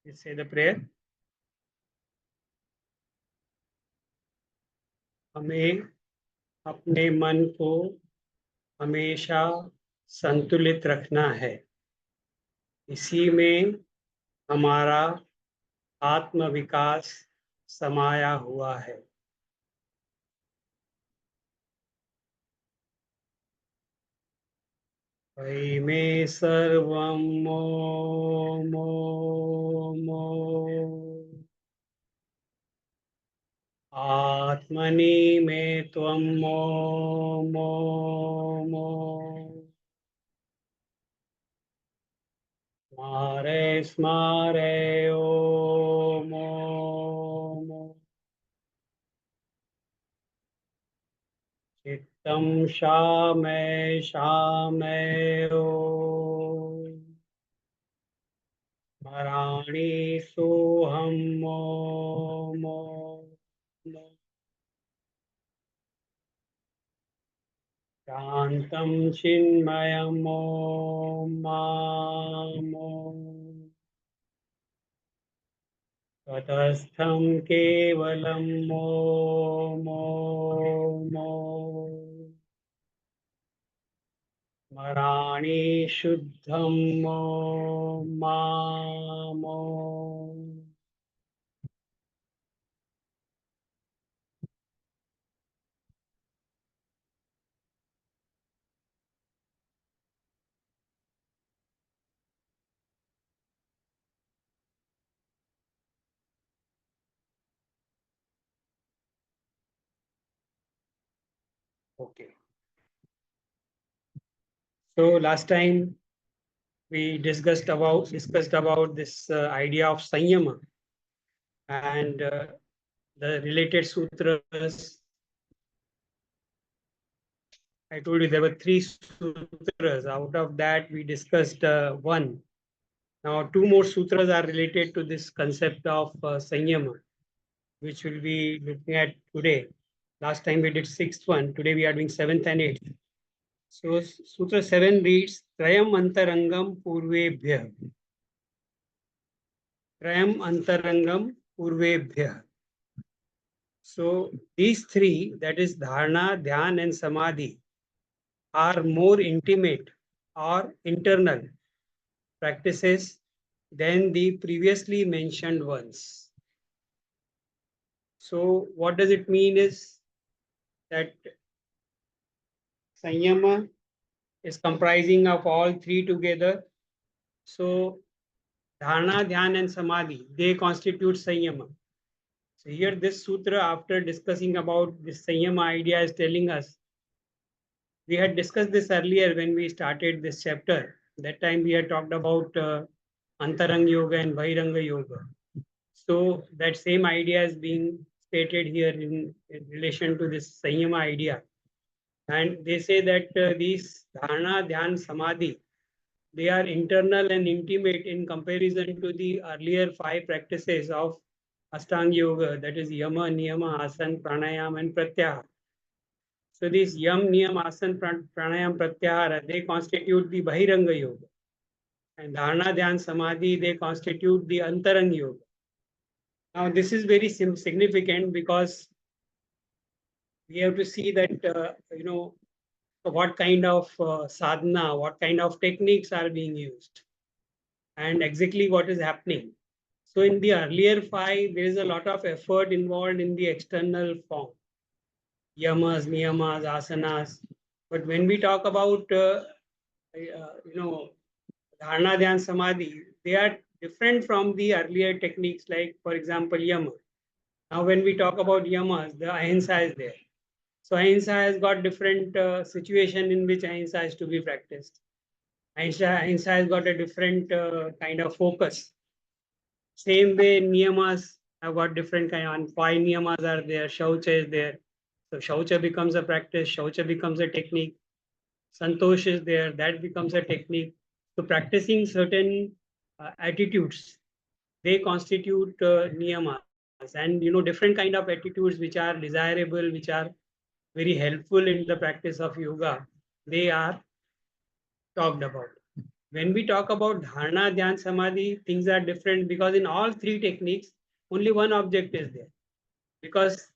You say the prayer. हमें अपने मन को हमेशा संतुलित रखना है। इसी में हमारा आत्म विकास समाया हुआ है। वै मे सर्वं ओम ओम ओम। आत्मनि मे त्वं ओम ओम ओम। स्मारे स्मारे ओम ओम ओम। चित्तं शामय शामय ओम। स्मराणि सोऽहं ओम ओम। शान्तं चिन्मयम् ॐ माम् ॐ। तटस्थं केवलम् ॐ ॐ ॐ। स्मराणि शुद्धम् ॐ माम् ॐ। Okay. So last time we discussed about this idea of sanyama and the related sutras. I told you there were 3 sutras. Out of that, we discussed one. Now, 2 more sutras are related to this concept of sanyama, which we'll be looking at today. Last time we did 6th one. Today we are doing 7th and 8th. So, Sutra 7 reads, Trayam Antarangam Purvebhyah. Trayam Antarangam Purvebhyah. So, these 3, that is Dharana, Dhyan, and Samadhi, are more intimate or internal practices than the previously mentioned ones. So what does it mean is that Sanyama is comprising of all 3 together. So Dharana, Dhyan, and Samadhi, they constitute Sanyama. So here this sutra, after discussing about this Sanyama idea, is telling us, we had discussed this earlier when we started this chapter. That time we had talked about Antaranga Yoga and Vairagya Yoga. So that same idea is being stated here in relation to this Sanyama idea. And they say that these Dharana, Dhyan, Samadhi, they are internal and intimate in comparison to the earlier 5 practices of Ashtanga Yoga, that is Yama, Niyama, Asana, Pranayama, and Pratyahara. So these Yam, Niyam, Asana, Pranayam, Pratyahara, they constitute the Bahiranga Yoga. And Dharana, Dhyan, Samadhi, they constitute the Antaranga Yoga. Now this is very significant because we have to see that, what kind of sadhana, what kind of techniques are being used, and exactly what is happening. So in the earlier 5, there is a lot of effort involved in the external form, yamas, niyamas, asanas. But when we talk about, dharana, dhyan, samadhi, they are different from the earlier techniques, like, for example, yama. Now, when we talk about yamas, the ahimsa is there. So ahimsa has got different situation in which ahimsa is to be practiced. Ahimsa has got a different kind of focus. Same way, niyamas have got different kind of 5 niyamas are there. Shaucha is there. So shaucha becomes a practice. Shaucha becomes a technique. Santosh is there. That becomes a technique. So practicing certain attitudes, they constitute niyamas. And different kind of attitudes which are desirable, which are very helpful in the practice of yoga, they are talked about. When we talk about dharana, dhyan, samadhi, things are different because in all three techniques, only one object is there. Because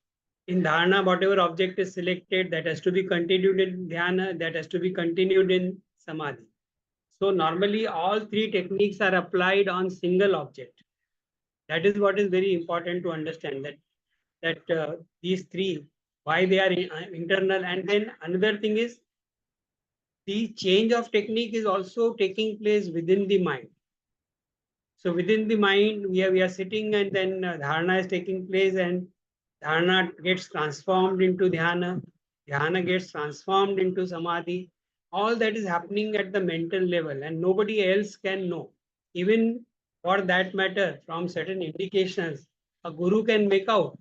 in dharana, whatever object is selected, that has to be continued in dhyana, that has to be continued in samadhi. So normally all three techniques are applied on single object. That is what is very important to understand, that these three, why they are internal. And then another thing is the change of technique is also taking place within the mind. So within the mind, we are sitting, and then dharana is taking place, and dharana gets transformed into dhyana, dhyana gets transformed into samadhi. All that is happening at the mental level, and nobody else can know. Even for that matter, from certain indications, a guru can make out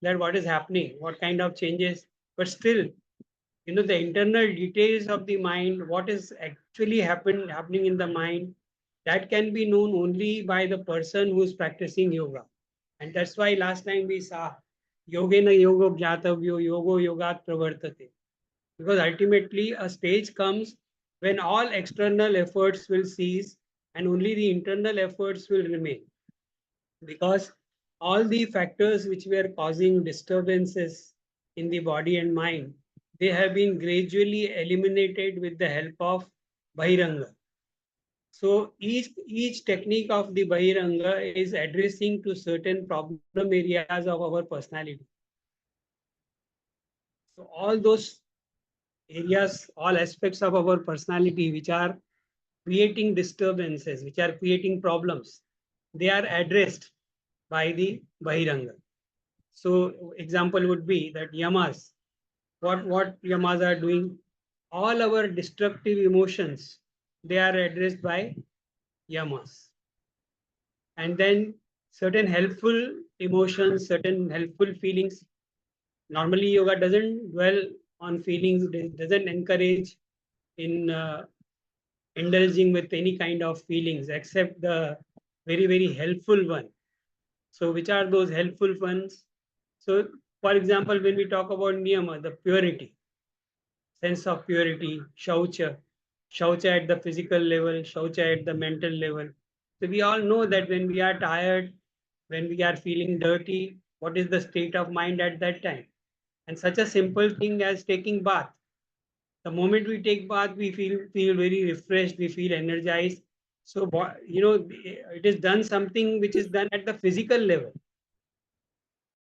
that what is happening, what kind of changes, but still, the internal details of the mind, what is actually happening in the mind, that can be known only by the person who is practicing yoga. And that's why last time we saw yogena yogo jnatavyo yogo yogat pravartate, because ultimately a stage comes when all external efforts will cease and only the internal efforts will remain, because all the factors which were causing disturbances in the body and mind, they have been gradually eliminated with the help of Bahiranga. So each technique of the Bahiranga is addressing to certain problem areas of our personality. So all those areas, all aspects of our personality which are creating disturbances, which are creating problems, they are addressed by the Bahiranga. So example would be that yamas. What yamas are doing? All our destructive emotions, they are addressed by yamas. And then certain helpful emotions, certain helpful feelings. Normally, yoga doesn't dwell on feelings, doesn't encourage in indulging with any kind of feelings except the very, very helpful one. So which are those helpful ones? So for example, when we talk about niyama, the purity, sense of purity, shaucha at the physical level, shaucha at the mental level. So we all know that when we are tired, when we are feeling dirty, what is the state of mind at that time? And such a simple thing as taking bath. The moment we take bath, we feel very refreshed, we feel energized. So it is done something which is done at the physical level,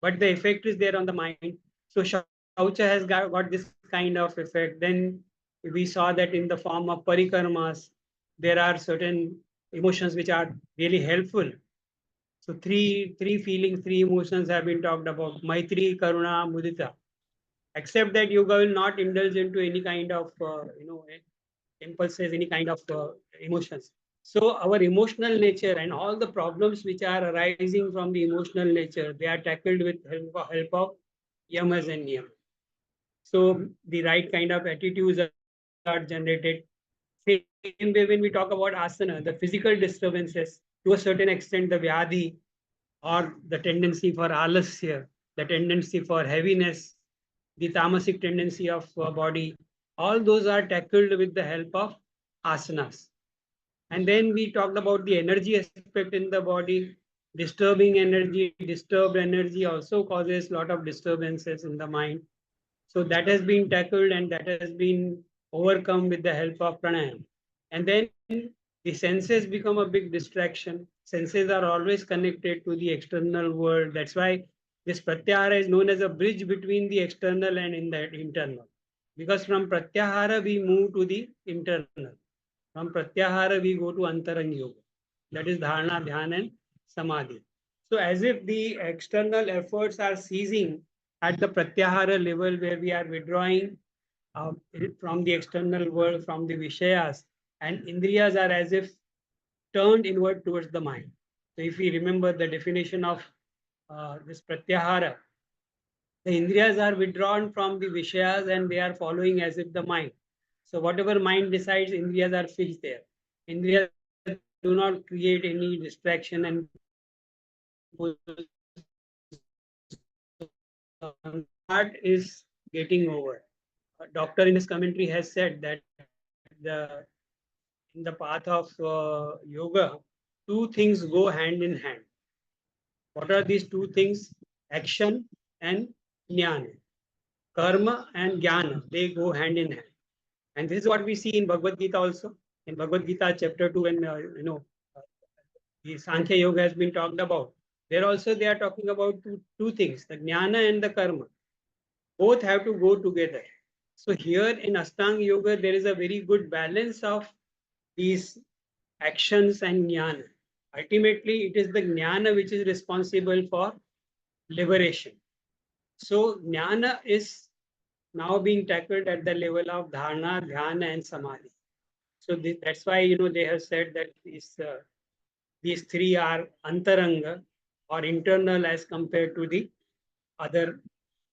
but the effect is there on the mind. So Shaucha has got this kind of effect. Then we saw that in the form of parikarmas, there are certain emotions which are really helpful. So three feelings, three emotions have been talked about: Maitri, Karuna, Mudita. Except that yoga will not indulge into any kind of impulses, any kind of emotions. So our emotional nature and all the problems which are arising from the emotional nature, they are tackled with help of yamas and niyamas. So the right kind of attitudes are generated. Same way when we talk about asana, the physical disturbances, to a certain extent, the vyadhi or the tendency for alasya, the tendency for heaviness, the tamasic tendency of body, all those are tackled with the help of asanas. And then we talked about the energy aspect in the body. Disturbed energy also causes a lot of disturbances in the mind. So that has been tackled and that has been overcome with the help of pranayama. And then the senses become a big distraction. Senses are always connected to the external world. That's why this pratyahara is known as a bridge between the external and in the internal. Because from pratyahara we move to the internal. From pratyahara, we go to Antaranga yoga. That is dharana, dhyana, and samadhi. So as if the external efforts are ceasing at the pratyahara level where we are withdrawing uh, from the external world, from the vishayas, and indriyas are as if turned inward towards the mind. So if we remember the definition of this pratyahara, the indriyas are withdrawn from the vishayas and they are following as if the mind. So whatever mind decides, indriyas are fixed there. Indriyas do not create any distraction and part is getting over. A doctor in his commentary has said that the in the path of yoga, two things go hand in hand. What are these two things? Action and jnana. Karma and jnana, they go hand in hand. And this is what we see in Bhagavad Gita also. In Bhagavad Gita chapter 2, when the Sankhya Yoga has been talked about. There also they are talking about two things, the jnana and the karma. Both have to go together. So here in Ashtanga Yoga, there is a very good balance of these actions and jnana. Ultimately, it is the jnana which is responsible for liberation. So jnana is now being tackled at the level of dharana, dhyana, and samadhi. So that's why they have said that these three are antaranga or internal as compared to the other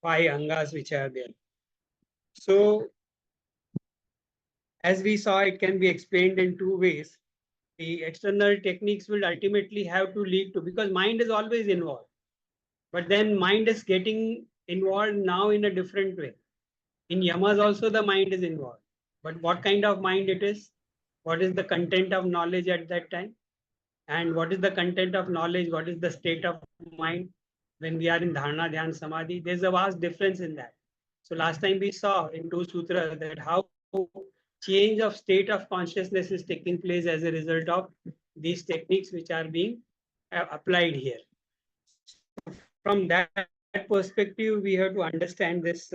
five angas which are there. So as we saw, it can be explained in two ways. The external techniques will ultimately have to lead to, because mind is always involved, but then mind is getting involved now in a different way. In yamas also the mind is involved, but what kind of mind it is, what is the content of knowledge at that time, and what is the content of knowledge, what is the state of mind when we are in dharana, dhyan, samadhi. There's a vast difference in that. So last time we saw in two sutras that how change of state of consciousness is taking place as a result of these techniques which are being applied here. From that perspective, we have to understand this.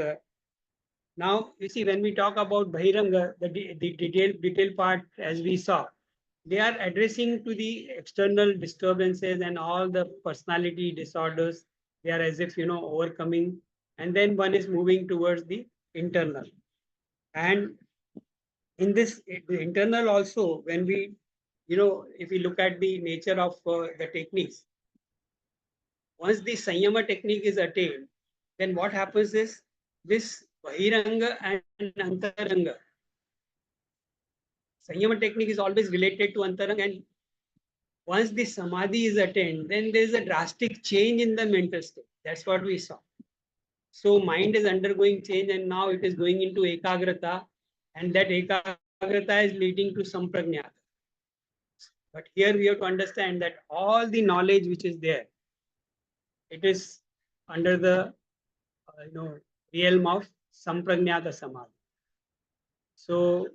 Now, you see, when we talk about Bahiranga, the detailed part, as we saw, they are addressing to the external disturbances and all the personality disorders. They are as if, overcoming. And then one is moving towards the internal. And in this the internal also, when we, if we look at the nature of the techniques, once the Sanyama technique is attained, then what happens is this Bahiranga and Antaranga. Sanyama technique is always related to Antaranga, and once the Samadhi is attained, then there is a drastic change in the mental state. That's what we saw. So mind is undergoing change, and now it is going into Ekagrata, and that Ekagrata is leading to Samprajnata. But here we have to understand that all the knowledge which is there, it is under the realm of Samprajnata Samadhi. So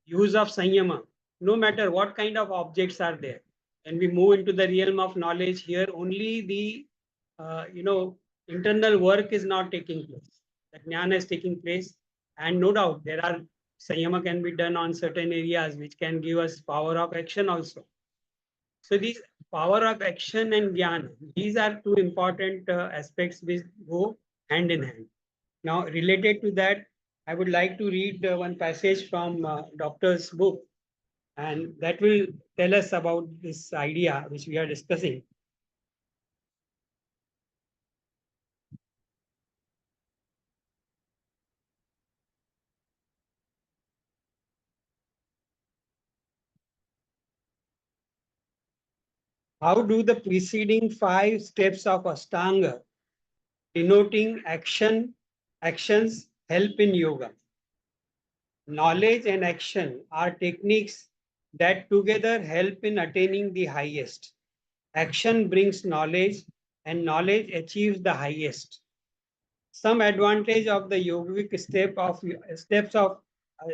use of Sanyama, no matter what kind of objects are there, when we move into the realm of knowledge, here only the internal work is not taking place. The jnana is taking place, and no doubt there are Sanyama can be done on certain areas which can give us power of action also. So these power of action and jnana, these are two important aspects which go hand in hand. Now, related to that, I would like to read one passage from doctor's book, and that will tell us about this idea which we are discussing. How do the preceding 5 steps of Ashtanga, denoting actions, help in yoga? Knowledge and action are techniques that together help in attaining the highest. Action brings knowledge, and knowledge achieves the highest. Some advantage of the yogic steps of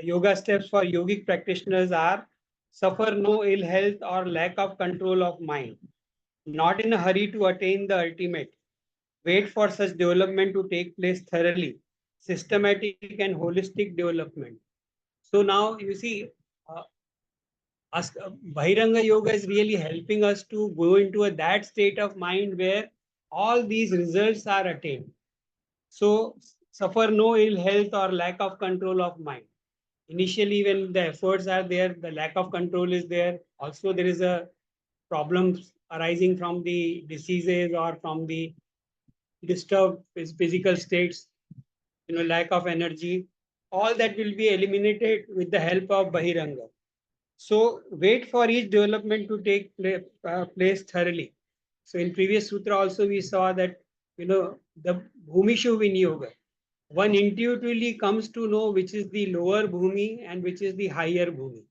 yoga steps for yogic practitioners are: suffer no ill health or lack of control of mind, not in a hurry to attain the ultimate, wait for such development to take place thoroughly, systematic and holistic development. So now you see, uh, Bahiranga Yoga is really helping us to go into that state of mind where all these results are attained. So suffer no ill health or lack of control of mind. Initially, when the efforts are there, the lack of control is there. Also, there is a problems arising from the diseases or from the disturbed physical states, lack of energy. All that will be eliminated with the help of Bahiranga. So wait for each development to take place thoroughly. So in previous sutra also we saw that the Bhumishu Vinyoga. One intuitively comes to know which is the lower Bhumi and which is the higher Bhumi.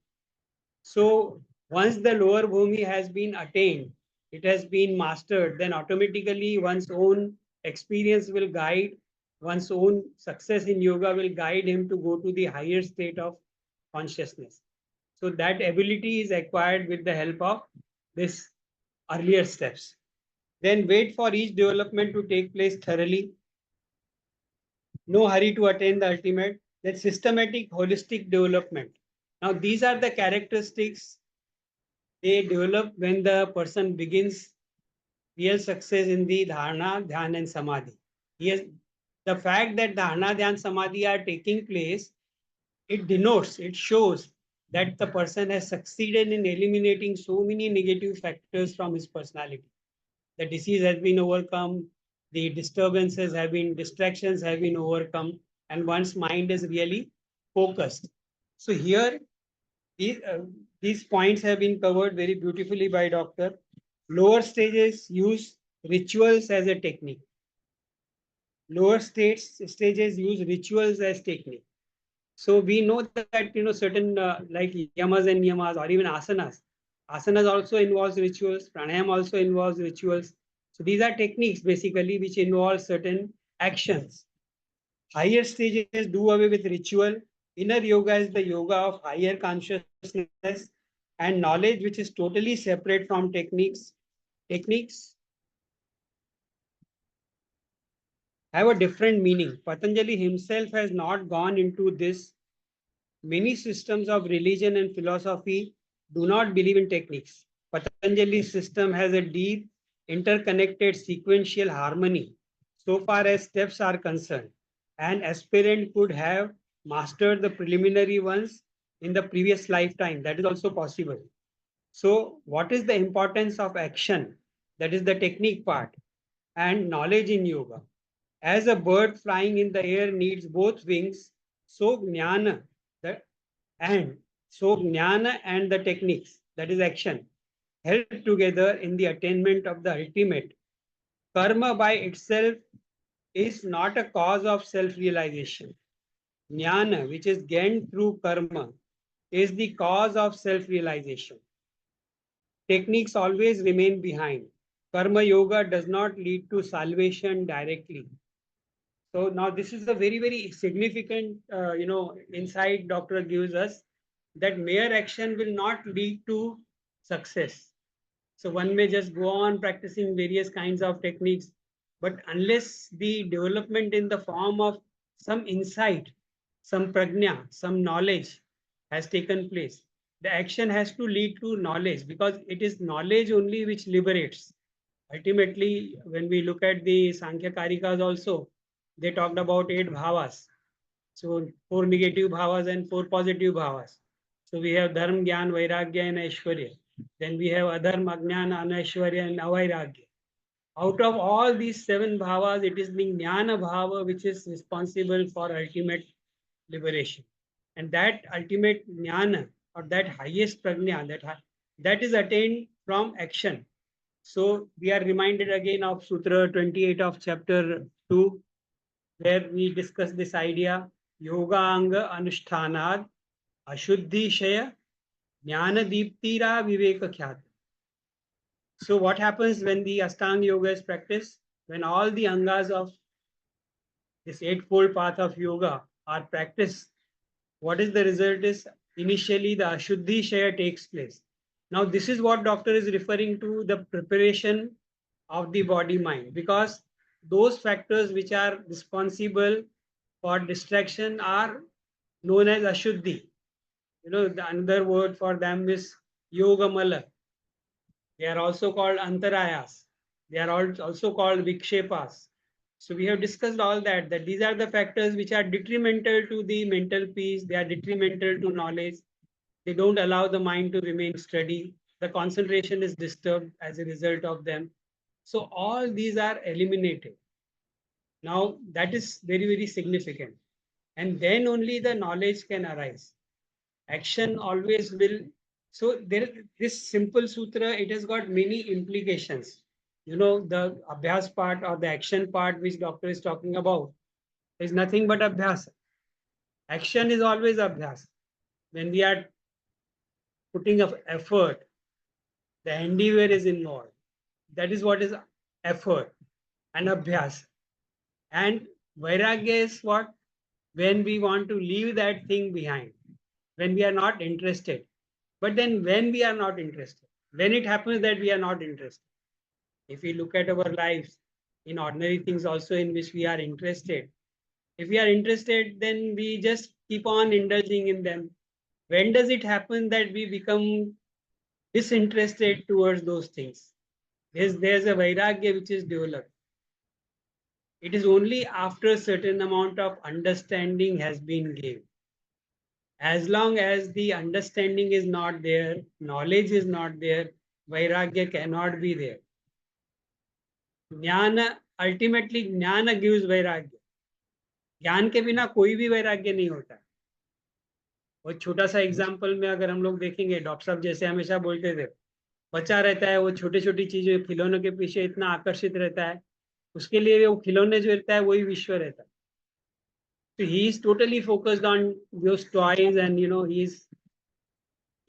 So once the lower bhumi has been attained, it has been mastered, then automatically one's own experience will guide, one's own success in yoga will guide him to go to the higher state of consciousness. So that ability is acquired with the help of this earlier steps. Then wait for each development to take place thoroughly. No hurry to attain the ultimate. That systematic, holistic development. Now, these are the characteristics they develop when the person begins real success in the dharana, dhyan, and samadhi. Yes, the fact that dharana, dhyan, samadhi are taking place, it denotes, it shows that the person has succeeded in eliminating so many negative factors from his personality. The disease has been overcome, the disturbances have been, distractions have been overcome, and one's mind is really focused. So here, these points have been covered very beautifully by Dr. Lower stages use rituals as a technique. Stages use rituals as technique. So we know that certain like yamas and niyamas or even asanas. Asanas also involves rituals. Pranayam also involves rituals. So these are techniques basically which involve certain actions. Higher stages do away with ritual. Inner yoga is the yoga of higher consciousness and knowledge which is totally separate from techniques. Techniques have a different meaning. Patanjali himself has not gone into this. Many systems of religion and philosophy do not believe in techniques. Patanjali's system has a deep, interconnected sequential harmony so far as steps are concerned. An aspirant could have mastered the preliminary ones in the previous lifetime. That is also possible. So, what is the importance of action? That is the technique part and knowledge in yoga. As a bird flying in the air needs both wings, so jnana, the and so jnana and the techniques, that is action, help together in the attainment of the ultimate. Karma by itself is not a cause of self-realization. Jnana, which is gained through karma, is the cause of self-realization. Techniques always remain behind. Karma yoga does not lead to salvation directly. So now this is a very, very significant, insight Doctor gives us that mere action will not lead to success. So one may just go on practicing various kinds of techniques, but unless the development in the form of some insight, some prajna, some knowledge has taken place, the action has to lead to knowledge because it is knowledge only which liberates. Ultimately, when we look at the Sankhya Karikas also, they talked about 8 bhavas. So four negative bhavas and four positive bhavas. So we have dharma, gyan, vairagya, and aishwarya. Then we have adharma, jnana, anaishwarya, and avairagya. Out of all these 7 bhavas, it is the jnana bhava which is responsible for ultimate liberation. And that ultimate jnana or that highest prajna, that is attained from action. So we are reminded again of Sutra 28 of chapter 2, where we discuss this idea yoga anga anushtanad ashuddhi shaya jnana deeptira viveka khyat. So what happens when the Ashtanga yoga is practiced? When all the angas of this eightfold path of yoga are practiced, what is the result is initially the ashuddhi shaya takes place. Now this is what doctor is referring to, the preparation of the body mind, because those factors which are responsible for distraction are known as ashuddhi. The another word for them is yogamala. They are also called antarayas. They are also called vikshepas. So we have discussed all that these are the factors which are detrimental to the mental peace. They are detrimental to knowledge. They don't allow the mind to remain steady. The concentration is disturbed as a result of them. So all these are eliminated. Now that is very, very significant. And then only the knowledge can arise. Action always will. So there, this simple sutra, it has got many implications. The abhyas part or the action part which doctor is talking about is nothing but abhyas. Action is always abhyas. When we are putting of effort, the endeavor is involved. That is what is effort and abhyasa. And vairagya is what? When we want to leave that thing behind, when we are not interested. But then when we are not interested, when it happens that we are not interested, if we look at our lives in ordinary things also in which we are interested, if we are interested, then we just keep on indulging in them. When does it happen that we become disinterested towards those things? There's a vairagya which is developed. It is only after a certain amount of understanding has been given. As long as the understanding is not there, knowledge is not there, vairagya cannot be there. Jnana, ultimately Jnana gives vairagya. ज्ञान के बिना कोई भी वैराग्य नहीं होता। वो छोटा सा एग्जाम्पल में अगर हम लोग देखेंगे, डॉक्टर साहब जैसे हमेशा बोलते थे, बच्चा रहता है वो छोटी छोटी चीजें खिलौनों के पीछे इतना आकर्षित रहता है, उसके लिए वो खिलौने जो रहता है वही विश्व रहता है। So he is totally focused on those toys, and he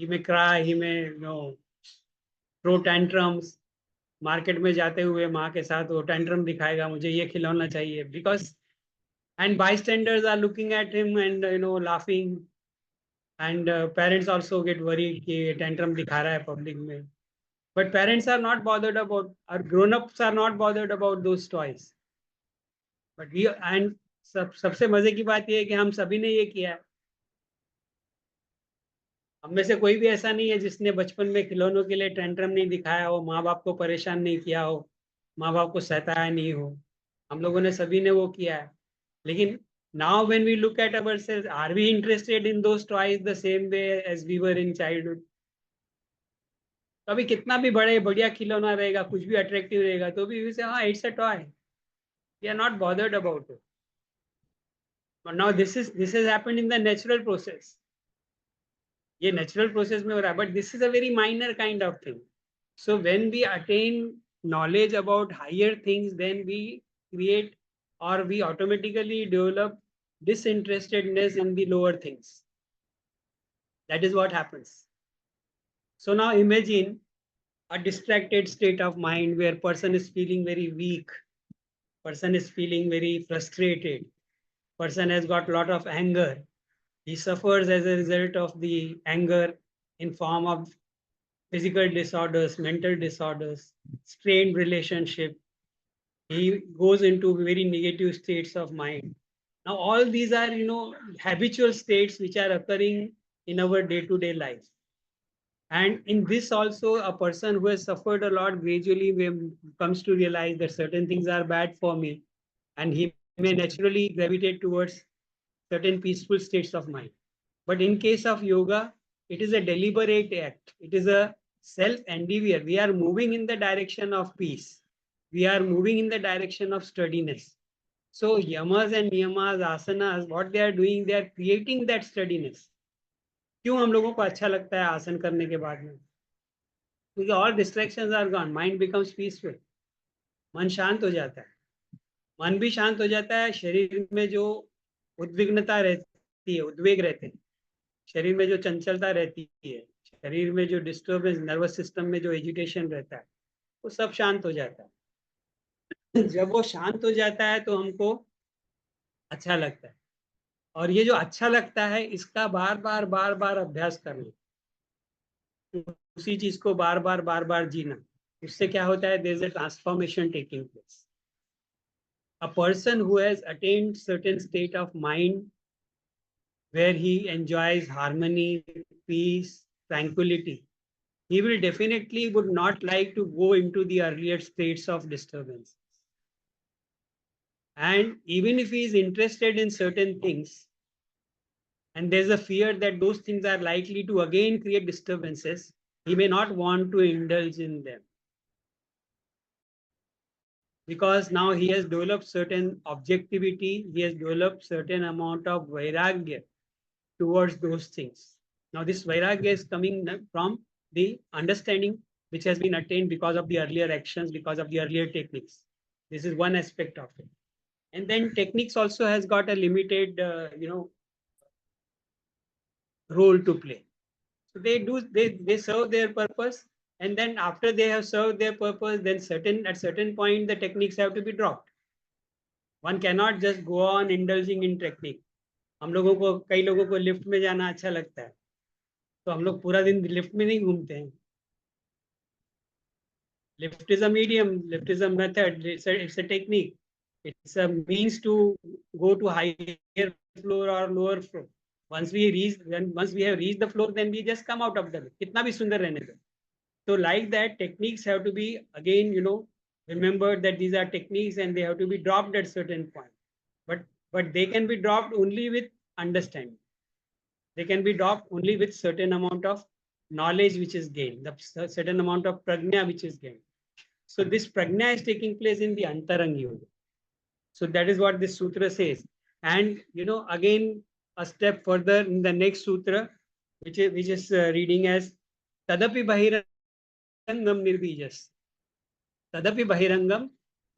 may cry, he may throw tantrums. Market में जाते हुए माँ के साथ वो टेंट्रम दिखाएगा, मुझे ये खिलौना चाहिए, because and bystanders are looking at him and laughing, and parents also get worried कि tantrum दिखा रहा है public में. But parents are not bothered about, or grown-ups are not bothered about those toys. But we, and सबसे मजे की बात ये है कि हम सभी ने ये किया है. हम में से कोई भी ऐसा नहीं है जिसने बचपन में खिलौनों के लिए टेंट्रम नहीं दिखाया हो, माँ बाप को परेशान नहीं किया हो, माँ बाप को सताया नहीं हो. हम लोगों ने सभी ने वो किया है. लेकिन now when we look at ourselves, are we interested in those toys the same way as we were in childhood? तो अभी कितना भी बड़े बढ़िया खिलौना रहेगा, कुछ भी अट्रैक्टिव रहेगा, तो भी से हाँ it's a toy, we are not bothered about it. But now this has happened in the natural process. ये natural process में हो रहा है, but this is a very minor kind of thing. So when we attain knowledge about higher things, then we create, or we automatically develop disinterestedness in the lower things. That is what happens. So now imagine a distracted state of mind where person is feeling very weak, person is feeling very frustrated, person has got a lot of anger. He suffers as a result of the anger in form of physical disorders, mental disorders, strained relationship. He goes into very negative states of mind. Now, all these are, habitual states which are occurring in our day-to-day life. And in this also, a person who has suffered a lot gradually comes to realize that certain things are bad for me, and he may naturally gravitate towards certain peaceful states of mind. But in case of yoga, it is a deliberate act. It is a self-endeavor. We are moving in the direction of peace. We are moving in the direction of steadiness. So yamas and niyamas, asanas, what they are doing, they are creating that steadiness. क्यों हम लोगों को अच्छा लगता है आसन करने के बाद में? क्योंकि all distractions are gone, mind becomes peaceful. मन शांत हो जाता है. मन भी शांत हो जाता है. शरीर में जो उद्विग्नता रहती है, उद्वेग रहते हैं, शरीर में जो चंचलता रहती है, शरीर में जो डिस्टर्बेंस, नर्वस सिस्टम में जो एजिटेशन रहता है, वो सब शांत हो जाता है. जब वो शांत हो जाता है तो हमको अच्छा लगता है. और ये जो अच्छा लगता है, इसका बार बार अभ्यास करना, उसी चीज को बार बार जीना, उससे क्या होता है? There is a transformation taking place. A person who has attained certain state of mind where he enjoys harmony, peace, tranquility, he will definitely would not like to go into the earlier states of disturbance. And even if he is interested in certain things, and there's a fear that those things are likely to again create disturbances, he may not want to indulge in them. Because now he has developed certain objectivity, he has developed certain amount of vairagya towards those things. Now this vairagya is coming from the understanding which has been attained because of the earlier actions, because of the earlier techniques. This is one aspect of it. And then techniques also has got a limited, role to play. They serve their purpose, and then after they have served their purpose, then at certain point the techniques have to be dropped. One cannot just go on indulging in technique. हम लोगों को कई लोगों को lift में जाना अच्छा लगता है, तो हम लोग पूरा दिन लिफ्ट में नहीं घूमते हैं. Lift is a medium, lift is a method, it's a technique. It's a means to go to higher floor or lower floor. Once we have reached the floor, then we just come out of the lift. कितना भी सुंदर रहने दो. So like that, techniques have to be again, remembered that these are techniques and they have to be dropped at certain point. But they can be dropped only with understanding. They can be dropped only with certain amount of knowledge which is gained, the certain amount of prajna which is gained. So this prajna is taking place in the Antaranga yoga. So that is what this sutra says. And again a step further in the next sutra, which is reading as Tadapi Bahirangam Nirbijas. Tadapi Bahirangam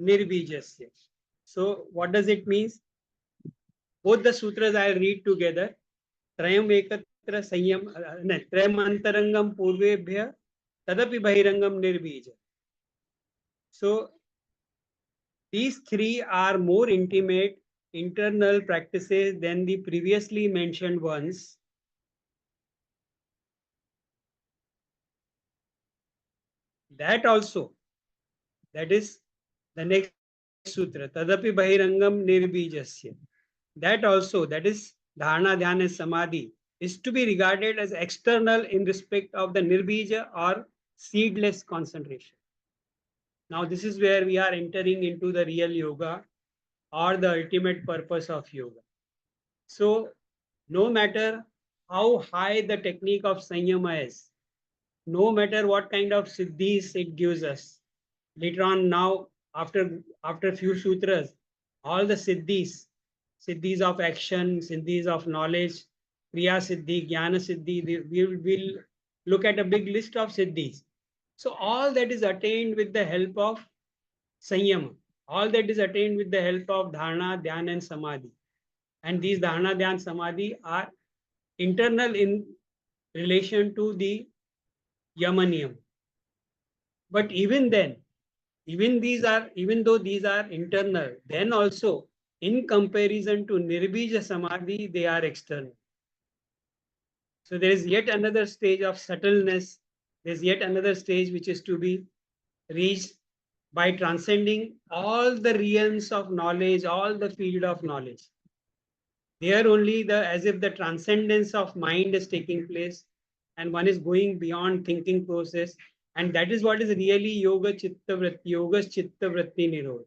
Nirbijas. So what does it mean? Both the sutras I read together. Trayam ekatra sanyam, Trayam antarangam purvebhya Tadapi Bahirangam Nirbija. So these three are more intimate internal practices than the previously mentioned ones. That also, that is the next sutra, Tadapi Bahirangam Nirbijasya. That also, that is Dharana, Dhyana and Samadhi, is to be regarded as external in respect of the Nirbija or seedless concentration. Now this is where we are entering into the real yoga or the ultimate purpose of yoga. So no matter how high the technique of Sanyama is, no matter what kind of siddhis it gives us, later on now, after few sutras, all the siddhis of action, siddhis of knowledge, kriya siddhi, jnana siddhi, we will look at a big list of siddhis. So all that is attained with the help of Sanyama. All that is attained with the help of Dharana, Dhyana and Samadhi. And these Dharana, Dhyana, Samadhi are internal in relation to the Yamaniyam. But even then, even though these are internal, then also in comparison to Nirbija Samadhi, they are external. So there is yet another stage of subtleness. There's yet another stage which is to be reached by transcending all the realms of knowledge, all the field of knowledge. There only as if the transcendence of mind is taking place and one is going beyond thinking process. And that is what is really yoga chitta vritti, yoga's chitta vritti nirodha.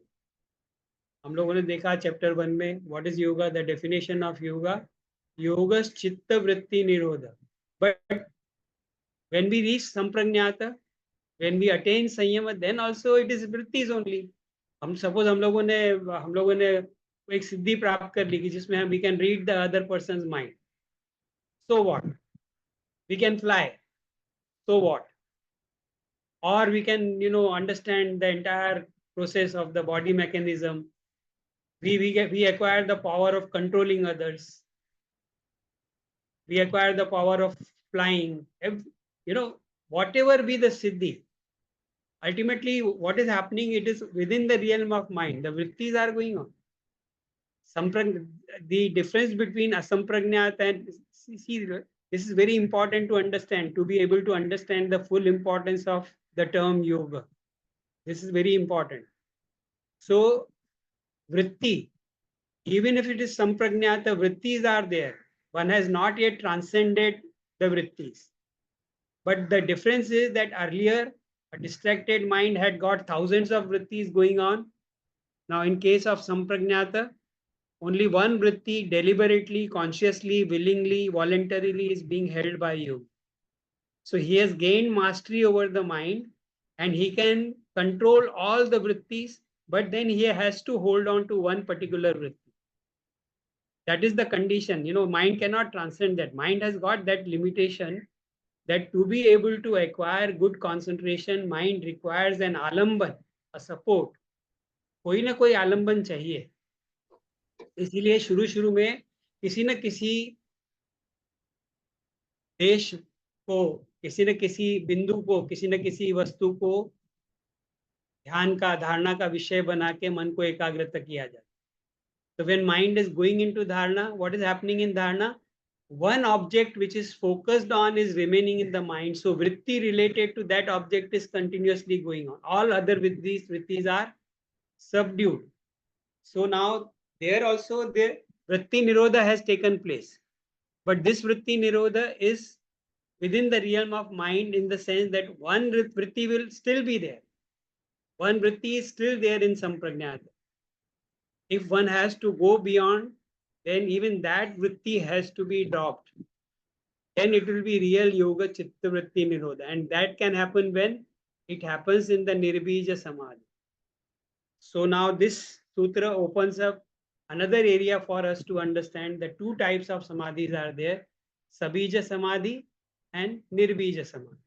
हम लोगों ने देखा chapter 1 में what is yoga, the definition of yoga, yoga's chitta vritti nirodha. But when we reach samprajnata, when we attain sanyama, then also it is vrittis only. Suppose हम लोगों ने एक सिद्धि प्राप्त कर ली कि जिसमें we can read the other person's mind. So what? We can fly. So what? Or we can understand the entire process of the body mechanism. We acquire the power of controlling others. We acquire the power of flying. Whatever be the siddhi, ultimately what is happening, it is within the realm of mind. The vrittis are going on. The difference between asampragnat and see, this is very important to understand, to be able to understand the full importance of the term yoga. This is very important. So vritti, even if it is sampragnata, vrittis are there. One has not yet transcended the vrittis. But the difference is that earlier a distracted mind had got thousands of vrittis going on. Now in case of sampragnata, only one vritti deliberately, consciously, willingly, voluntarily is being held by you. So he has gained mastery over the mind and he can control all the vrittis, but then he has to hold on to one particular vritti. That is the condition. Mind cannot transcend that. Mind has got that limitation that to be able to acquire good concentration, mind requires an alamban, a support. कोई ना कोई आलम्बन चाहिए. इसीलिए शुरू में किसी न किसी देश को, किसी न किसी बिंदु को, किसी न किसी वस्तु को ध्यान का, धारणा का विषय बना के मन को एकाग्रता किया जाए. So when mind is going into dharana, what is happening in dharana? One object which is focused on is remaining in the mind. So vritti related to that object is continuously going on. All other vrittis are subdued. So now there also the vritti nirodha has taken place. But this vritti nirodha is within the realm of mind, in the sense that one vritti will still be there. One vritti is still there in samprajnata. If one has to go beyond, then even that vritti has to be dropped. Then it will be real yoga chitta vritti nirodha. And that can happen when it happens in the Nirbija Samadhi. So now this sutra opens up another area for us to understand the two types of samadhis are there: Sabija Samadhi and Nirbija Samadhi.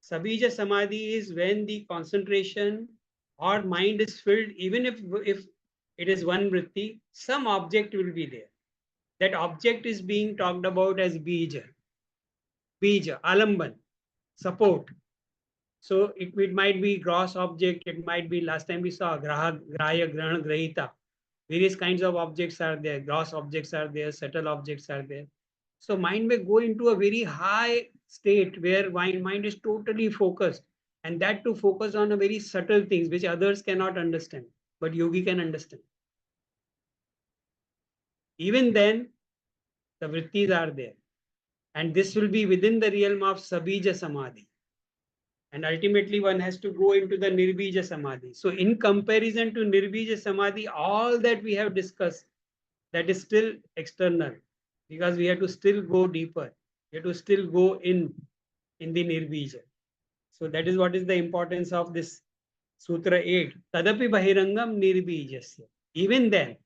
Sabija Samadhi is when the concentration or mind is filled, even if it is one vritti, some object will be there. That object is being talked about as bija, alamban, support. So it might be gross object, it might be, last time we saw grahya, grahana, grahita. Various kinds of objects are there, gross objects are there, subtle objects are there. So mind may go into a very high state where mind is totally focused, and that to focus on a very subtle things which others cannot understand, but yogi can understand. Even then, the vrittis are there, and this will be within the realm of Sabija Samadhi. And ultimately one has to go into the Nirbija Samadhi. So in comparison to Nirbija Samadhi, all that we have discussed, that is still external, because we have to still go deeper. We have to still go in the Nirbija. So that is what is the importance of this Sutra 8. Tadapi Bahirangam Nirbijasya. Even then,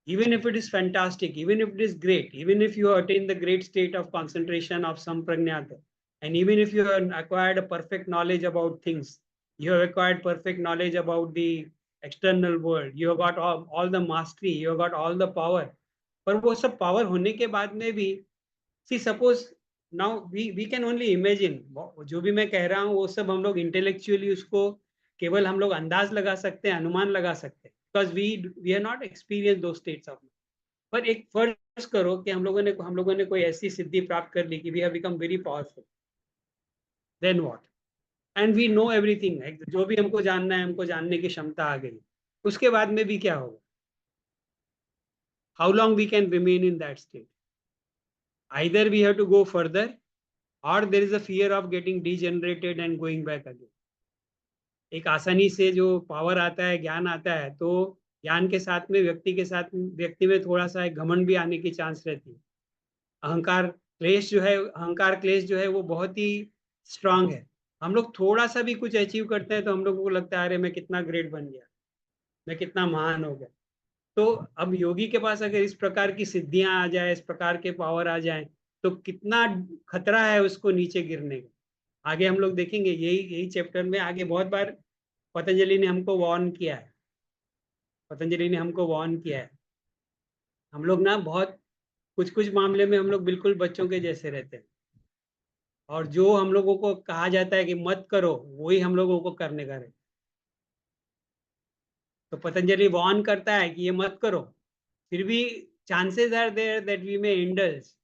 even if it is fantastic, even if it is great, even if you attain the great state of concentration of samprajnata, and even if you have acquired a perfect knowledge about things, you have acquired perfect knowledge about the external world, you have got all the mastery, you have got all the power. पर वो सब power होने के बाद में भी, see suppose now we can only imagine, जो भी मैं कह रहा हूँ वो सब हम लोग intellectually उसको केवल हम लोग अंदाज लगा सकते हैं, अनुमान लगा सकते हैं, because we are not experienced those states of mind. पर एक फर्ज करो कि हम लोगों ने कोई ऐसी सिद्धि प्राप्त कर ली कि we have become very powerful. Then what? And we know everything. जो भी हमको जानना है, हमको जानने की क्षमता आ गई, उसके बाद में भी क्या होगा? How long we can remain in that state? Either we have to go further, or there is a fear of getting degenerated and going back again. एक आसानी से जो पावर आता है, ज्ञान आता है, तो ज्ञान के साथ में व्यक्ति में थोड़ा सा घमंड भी आने की चांस रहती है. अहंकार क्लेश जो है वो बहुत ही स्ट्रांग है. हम लोग थोड़ा सा भी कुछ अचीव करते हैं तो हम लोगों को लगता है अरे मैं कितना ग्रेट बन गया, मैं कितना महान हो गया. तो अब योगी के पास अगर इस प्रकार की सिद्धियां आ जाए, इस प्रकार के पावर आ जाए, तो कितना खतरा है उसको नीचे गिरने का. आगे हम लोग देखेंगे, यही चैप्टर में आगे बहुत बार पतंजलि ने हमको वार्न किया है. हम लोग ना बहुत कुछ मामले में हम लोग बिल्कुल बच्चों के जैसे रहते हैं, और जो हम लोगों को कहा जाता है कि मत करो, वही हम लोगों को करने का रहता है. तो पतंजलि वार्न करता है कि ये मत करो, फिर भी chances are there that we may indulge,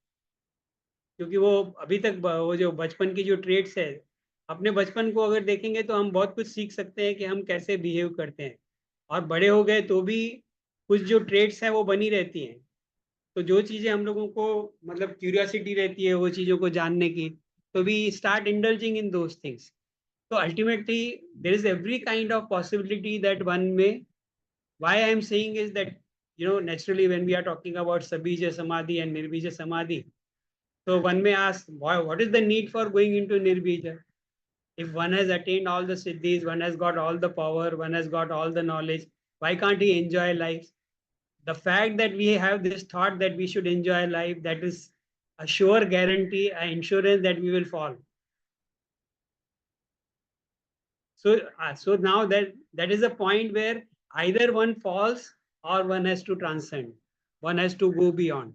क्योंकि वो अभी तक वो जो बचपन की जो ट्रेड्स है, अपने बचपन को अगर देखेंगे तो हम बहुत कुछ सीख सकते हैं कि हम कैसे बिहेव करते हैं, और बड़े हो गए तो भी कुछ जो ट्रेड्स हैं वो बनी रहती हैं. तो जो चीज़ें हम लोगों को मतलब क्यूरियोसिटी रहती है वो चीज़ों को जानने की, तो we start indulging in those things. तो ultimately there is every kind of possibility that one में. Why I am saying is that, naturally when we are talking about Sabija Samadhi and Nirbija Samadhi, so one may ask, what is the need for going into Nirbija? If one has attained all the siddhis, one has got all the power, one has got all the knowledge, why can't he enjoy life? The fact that we have this thought that we should enjoy life, that is a sure guarantee, an insurance that we will fall. So now that is a point where either one falls or one has to transcend, one has to go beyond.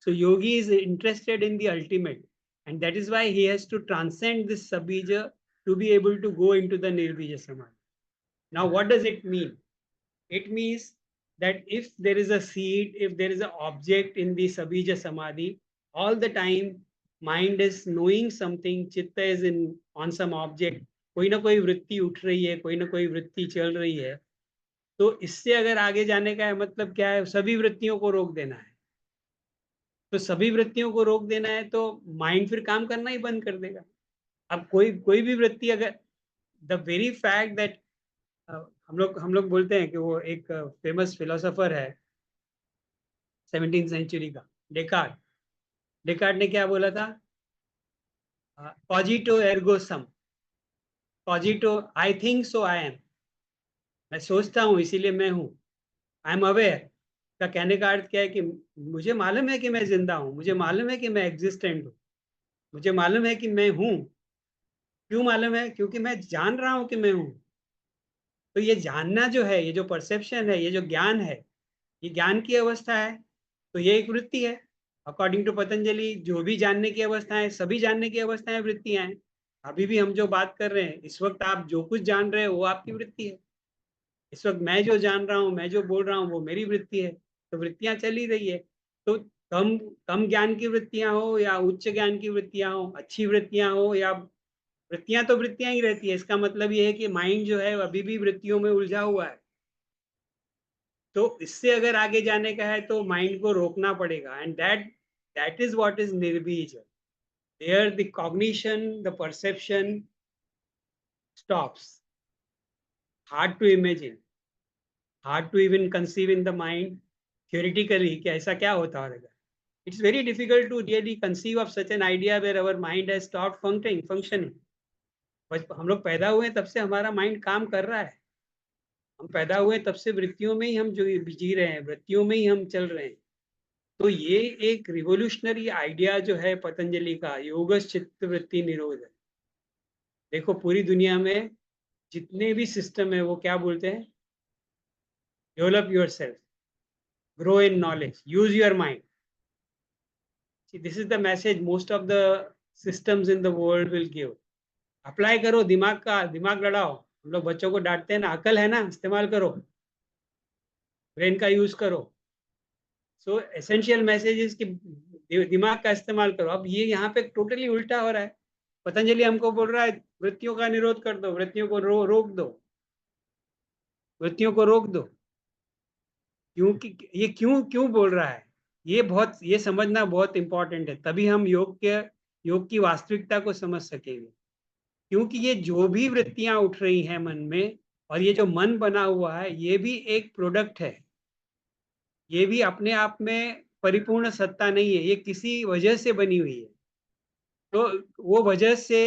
So yogi is interested in the ultimate. And that is why he has to transcend this sabija to be able to go into the Nirbija Samadhi. Now, what does it mean? It means that if there is a seed, if there is an object in the Sabija Samadhi, all the time mind is knowing something, chitta is in on some object, कोई ना कोई वृत्ति उठ रही है, कोई ना कोई वृत्ति चल रही है, तो इससे अगर आगे जाने का है मतलब क्या है, सभी वृत्तियों को रोक देना है. तो सभी वृत्तियों को रोक देना है तो माइंड फिर काम करना ही बंद कर देगा. अब कोई कोई भी वृत्ति अगर द वेरी फैक्ट दैट हम लोग बोलते हैं कि वो एक फेमस फिलोसोफर है 17th सेंचुरी का, डेकार्ट. डेकार्ट ने क्या बोला था? कॉजिटो एर्गो सम. कॉजिटो I think so I am. मैं सोचता हूँ इसीलिए मैं हूँ. आई एम अवेयर का कहने का अर्थ क्या है कि मुझे मालूम है कि मैं जिंदा हूँ, मुझे मालूम है कि मैं एग्जिस्टेंट हूँ, मुझे मालूम है कि मैं हूँ. क्यों मालूम है? क्योंकि मैं जान रहा हूँ कि मैं हूँ. तो ये जानना जो है, ये जो परसेप्शन है, ये जो ज्ञान है, ये ज्ञान की अवस्था है. तो ये एक वृत्ति है. अकॉर्डिंग टू पतंजलि जो भी जानने की अवस्थाएं, सभी जानने की अवस्थाएं वृत्तियां हैं. अभी भी हम जो बात कर रहे हैं, इस वक्त आप जो कुछ जान रहे हो वो आपकी वृत्ति है. इस वक्त मैं जो जान रहा हूँ, मैं जो बोल रहा हूँ, वो मेरी वृत्ति है. तो वृत्तियां चल ही रही है. तो कम कम ज्ञान की वृत्तियां हो या उच्च ज्ञान की वृत्तियां हो, अच्छी वृत्तियां हो या वृत्तियां, तो वृत्तियां ही रहती है. इसका मतलब ये है कि माइंड जो है अभी भी वृत्तियों में उलझा हुआ है. तो इससे अगर आगे जाने का है तो माइंड को रोकना पड़ेगा. And that is what is निर्बीज. There the cognition, the perception stops. Hard to imagine, hard to even conceive in the mind theoretically कि ऐसा क्या होता होगा. It's very difficult to really conceive of such an idea where our mind has stopped functioning. बस हम लोग पैदा हुए तब से हमारा माइंड काम कर रहा है. हम पैदा हुए तब से वृत्तियों में ही हम जो जी रहे हैं, वृत्तियों में ही हम चल रहे हैं. तो ये एक रिवोल्यूशनरी आइडिया जो है पतंजलि का, योगश चित्त वृत्ति निरोध है. देखो पूरी दुनिया में जितने भी सिस्टम है वो क्या बोलते हैं? Develop your self, grow in knowledge, use your mind. This is the message most of the systems in the world will give. Apply करो दिमाग का, दिमाग लड़ाओ. हम लोग बच्चों को डांटते हैं ना, अकल है ना, इस्तेमाल करो, ब्रेन का यूज करो. सो एसेंशियल मैसेज इज कि दिमाग का इस्तेमाल करो. अब ये यहाँ पे टोटली उल्टा हो रहा है. पतंजलि हमको बोल रहा है वृत्तियों का निरोध कर दो, वृत्तियों को रोक दो, वृत्तियों को रोक दो. क्योंकि ये क्यों क्यों बोल रहा है, ये समझना बहुत इंपॉर्टेंट है. तभी हम योग की वास्तविकता को समझ सकेंगे. क्योंकि ये जो भी वृत्तियां उठ रही हैं मन में, और ये जो मन बना हुआ है, ये भी एक प्रोडक्ट है. ये भी अपने आप में परिपूर्ण सत्ता नहीं है, ये किसी वजह से बनी हुई है. तो वो वजह से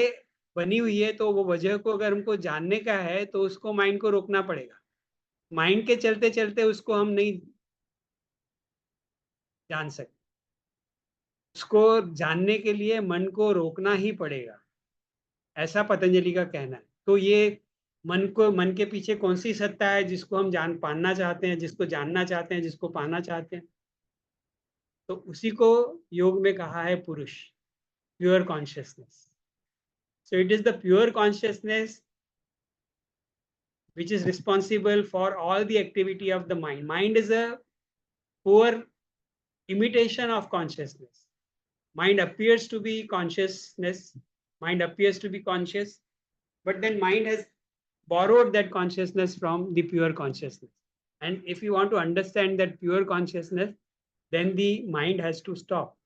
बनी हुई है, तो वो वजह को अगर हमको जानने का है तो उसको माइंड को रोकना पड़ेगा. माइंड के चलते चलते उसको हम नहीं जान सकते. उसको जानने के लिए मन को रोकना ही पड़ेगा, ऐसा पतंजलि का कहना है. तो ये मन के पीछे कौन सी सत्ता है जिसको हम पाना चाहते हैं, जिसको जानना चाहते हैं, जिसको पाना चाहते हैं, तो उसी को योग में कहा है पुरुष, pure consciousness. So it is the pure consciousness which is responsible for all the activity of the mind. Mind is a poor imitation of consciousness. Mind appears to be consciousness, mind appears to be conscious, but then mind has borrowed that consciousness from the pure consciousness. And if you want to understand that pure consciousness, then the mind has to stop.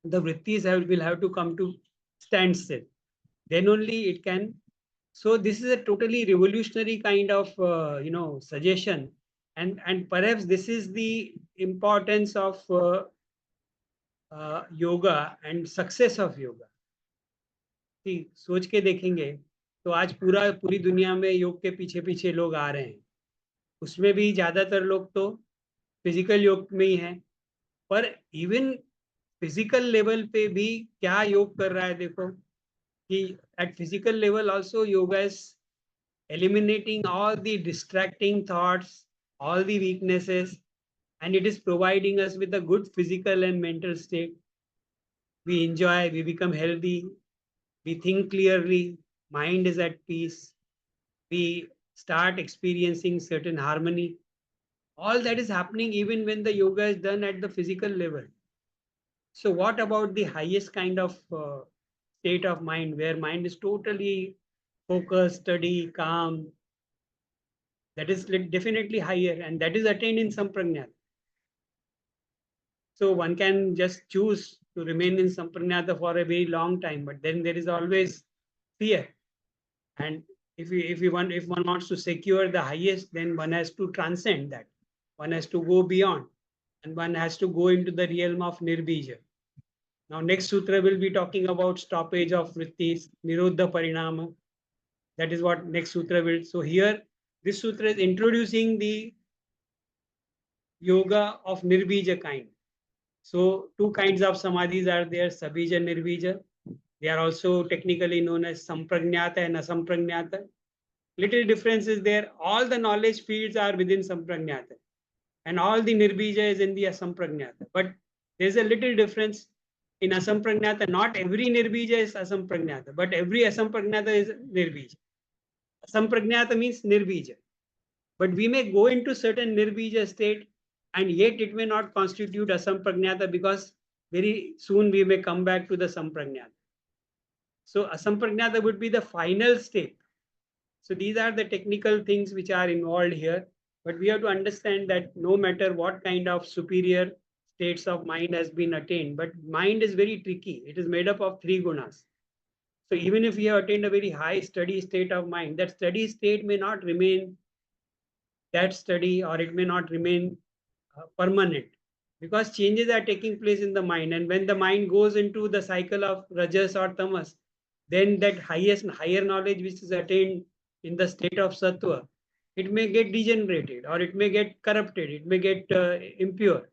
The vrittis will have to come to standstill. Then only it can. So this is a totally revolutionary kind of suggestion, and perhaps this is the importance of yoga and success of yoga. ठीक सोच के देखेंगे तो आज पूरी दुनिया में योग के पीछे पीछे लोग आ रहे हैं. उसमें भी ज्यादातर लोग तो फिजिकल योग में ही हैं, पर इवन फिजिकल लेवल पे भी क्या योग कर रहा है. देखो कि at physical level also yoga is eliminating all the distracting thoughts, all the weaknesses, and it is providing us with a good physical and mental state. we enjoy, we become healthy, we think clearly, mind is at peace, we start experiencing certain harmony. All that is happening even when the yoga is done at the physical level. So, what about the highest kind of state of mind where mind is totally focused, steady, calm? That is definitely higher, and that is attained in Samprajnat. So, one can just choose to remain in Samprajnata for a very long time, but then there is always fear. And if one wants to secure the highest, then one has to transcend that. One has to go beyond, and one has to go into the realm of Nirbija. Now, next sutra will be talking about stoppage of vrittis, nirodha parinama. That is what next sutra will. So here, this sutra is introducing the yoga of Nirbija kind. So two kinds of samadhis are there, Sabija and Nirbija. They are also technically known as Samprajnata and Asamprajnata. Little difference is there. All the knowledge fields are within Samprajnata, and all the Nirbija is in the Asamprajnata. But there's a little difference in Asamprajnata. Not every Nirbija is Asamprajnata, but every Asamprajnata is Nirbija. Asamprajnata means Nirbija. But we may go into certain Nirbija state, and yet it may not constitute Asamprajnata, because very soon we may come back to the Samprajnata. So Asamprajnata would be the final state. So these are the technical things which are involved here. But we have to understand that no matter what kind of superior states of mind has been attained, but mind is very tricky. It is made up of three gunas. So even if we have attained a very high steady state of mind, that steady state may not remain that steady, or it may not remain permanent, because changes are taking place in the mind. And when the mind goes into the cycle of rajas or tamas, then that higher knowledge which is attained in the state of sattva, it may get degenerated, or it may get corrupted, it may get impure,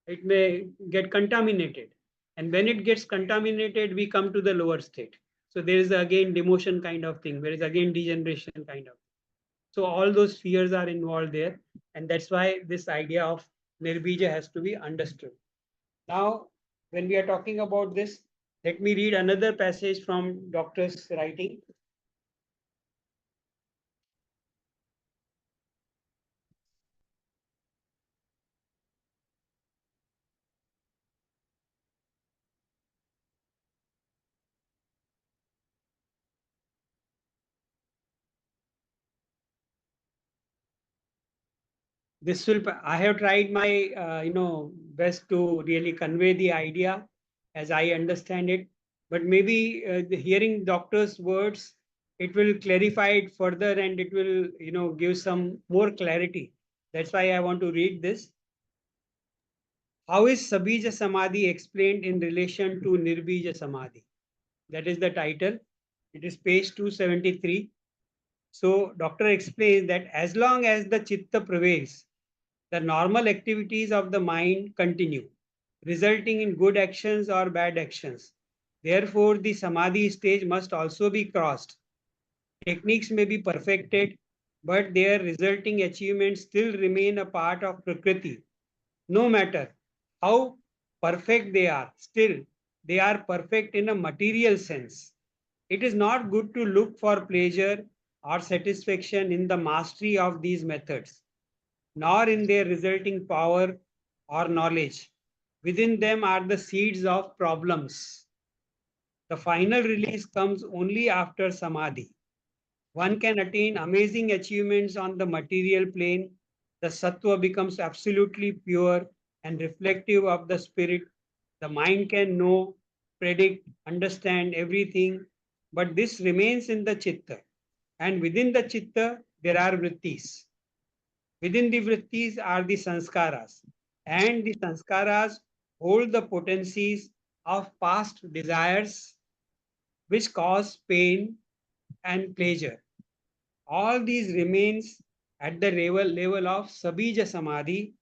it may get contaminated. And when it gets contaminated, we come to the lower state. So there is again demotion kind of thing, there is again degeneration kind of. So all those fears are involved there, and that's why this idea of Nirbija has to be understood. Now, when we are talking about this, let me read another passage from doctor's writing. This will, I have tried my, best to really convey the idea as I understand it. But maybe hearing doctor's words, it will clarify it further, and it will, give some more clarity. That's why I want to read this. How is Sabija Samadhi explained in relation to Nirbija Samadhi? That is the title. It is page 273. So, doctor explains that as long as the chitta prevails, the normal activities of the mind continue, resulting in good actions or bad actions. Therefore, the Samadhi stage must also be crossed. Techniques may be perfected, but their resulting achievements still remain a part of Prakriti. No matter how perfect they are, still they are perfect in a material sense. It is not good to look for pleasure or satisfaction in the mastery of these methods, nor in their resulting power or knowledge. Within them are the seeds of problems. The final release comes only after samadhi. One can attain amazing achievements on the material plane. The sattva becomes absolutely pure and reflective of the spirit. The mind can know, predict, understand everything, but this remains in the chitta. And within the chitta, there are vrittis. Within the vrittis are the sanskaras. And the sanskaras hold the potencies of past desires which cause pain and pleasure. All these remains at the level of Sabija Samadhi.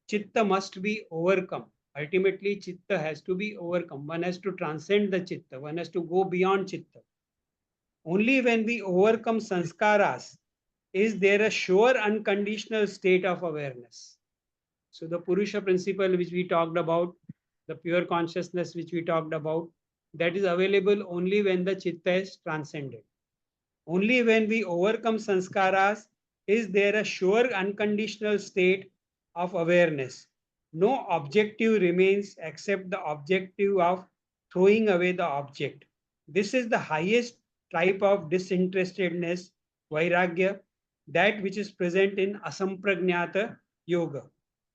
Chitta must be overcome. Ultimately, Chitta has to be overcome. One has to transcend the Chitta. One has to go beyond Chitta. Only when we overcome sanskaras is there a sure unconditional state of awareness. So the Purusha principle which we talked about, the pure consciousness which we talked about, that is available only when the chitta is transcended. Only when we overcome sanskaras is there a sure unconditional state of awareness. No objective remains except the objective of throwing away the object. This is the highest type of disinterestedness, Vairagya, that which is present in Asampragnata Yoga,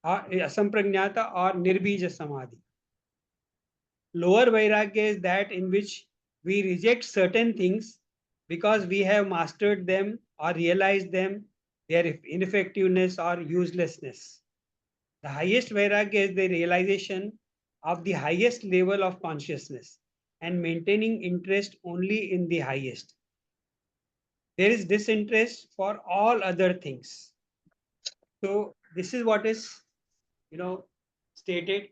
Asampragnata or Nirbija Samadhi. Lower Vairagya is that in which we reject certain things because we have mastered them or realized them, their ineffectiveness or uselessness. The highest Vairagya is the realization of the highest level of consciousness and maintaining interest only in the highest. There is disinterest for all other things. So this is what is, stated.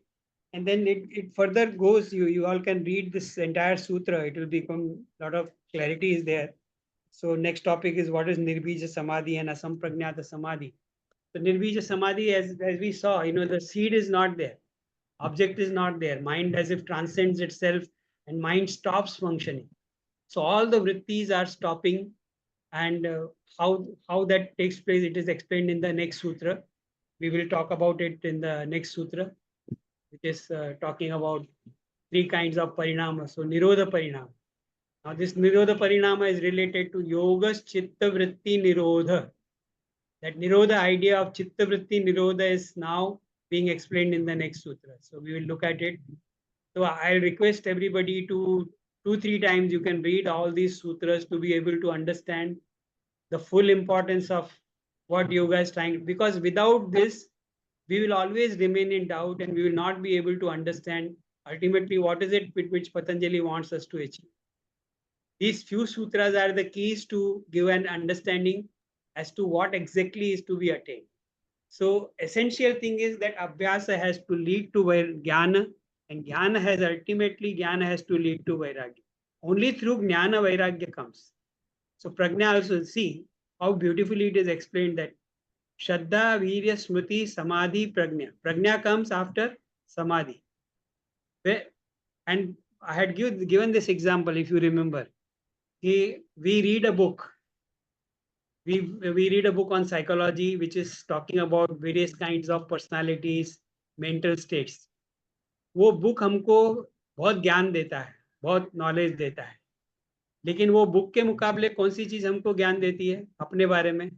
And then it further goes, you all can read this entire sutra, it will become a lot of clarity is there. So next topic is what is Nirbija Samadhi and Asampragnata Samadhi. So Nirbija Samadhi, as we saw, the seed is not there, object is not there, mind as if transcends itself and mind stops functioning. So all the vrittis are stopping, and how that takes place, it is explained in the next sutra. We will talk about it in the next sutra, which is talking about three kinds of parinama. So Nirodha Parinama. Now this Nirodha Parinama is related to Yoga's Chitta Vritti Nirodha. That Nirodha idea of Chitta Vritti Nirodha is now being explained in the next sutra. So we will look at it. So I'll request everybody to 2-3 times you can read all these sutras to be able to understand the full importance of what yoga is trying, because without this we will always remain in doubt and we will not be able to understand ultimately what is it which Patanjali wants us to achieve. These few sutras are the keys to give an understanding as to what exactly is to be attained. So essential thing is that Abhyasa has to lead to Jnana, and Jnana has to lead to Vairagya. Only through Jnana Vairagya comes. So Prajna also, see how beautifully it is explained that Shraddha, Virya, Smriti, Samadhi, Prajna. Prajna comes after Samadhi. And I had given this example, if you remember. We read a book. We read a book on psychology, which is talking about various kinds of personalities, mental states. वो book हमको बहुत ज्ञान देता है, बहुत knowledge देता है, लेकिन वो बुक के मुकाबले कौन सी चीज हमको ज्ञान देती है अपने बारे में?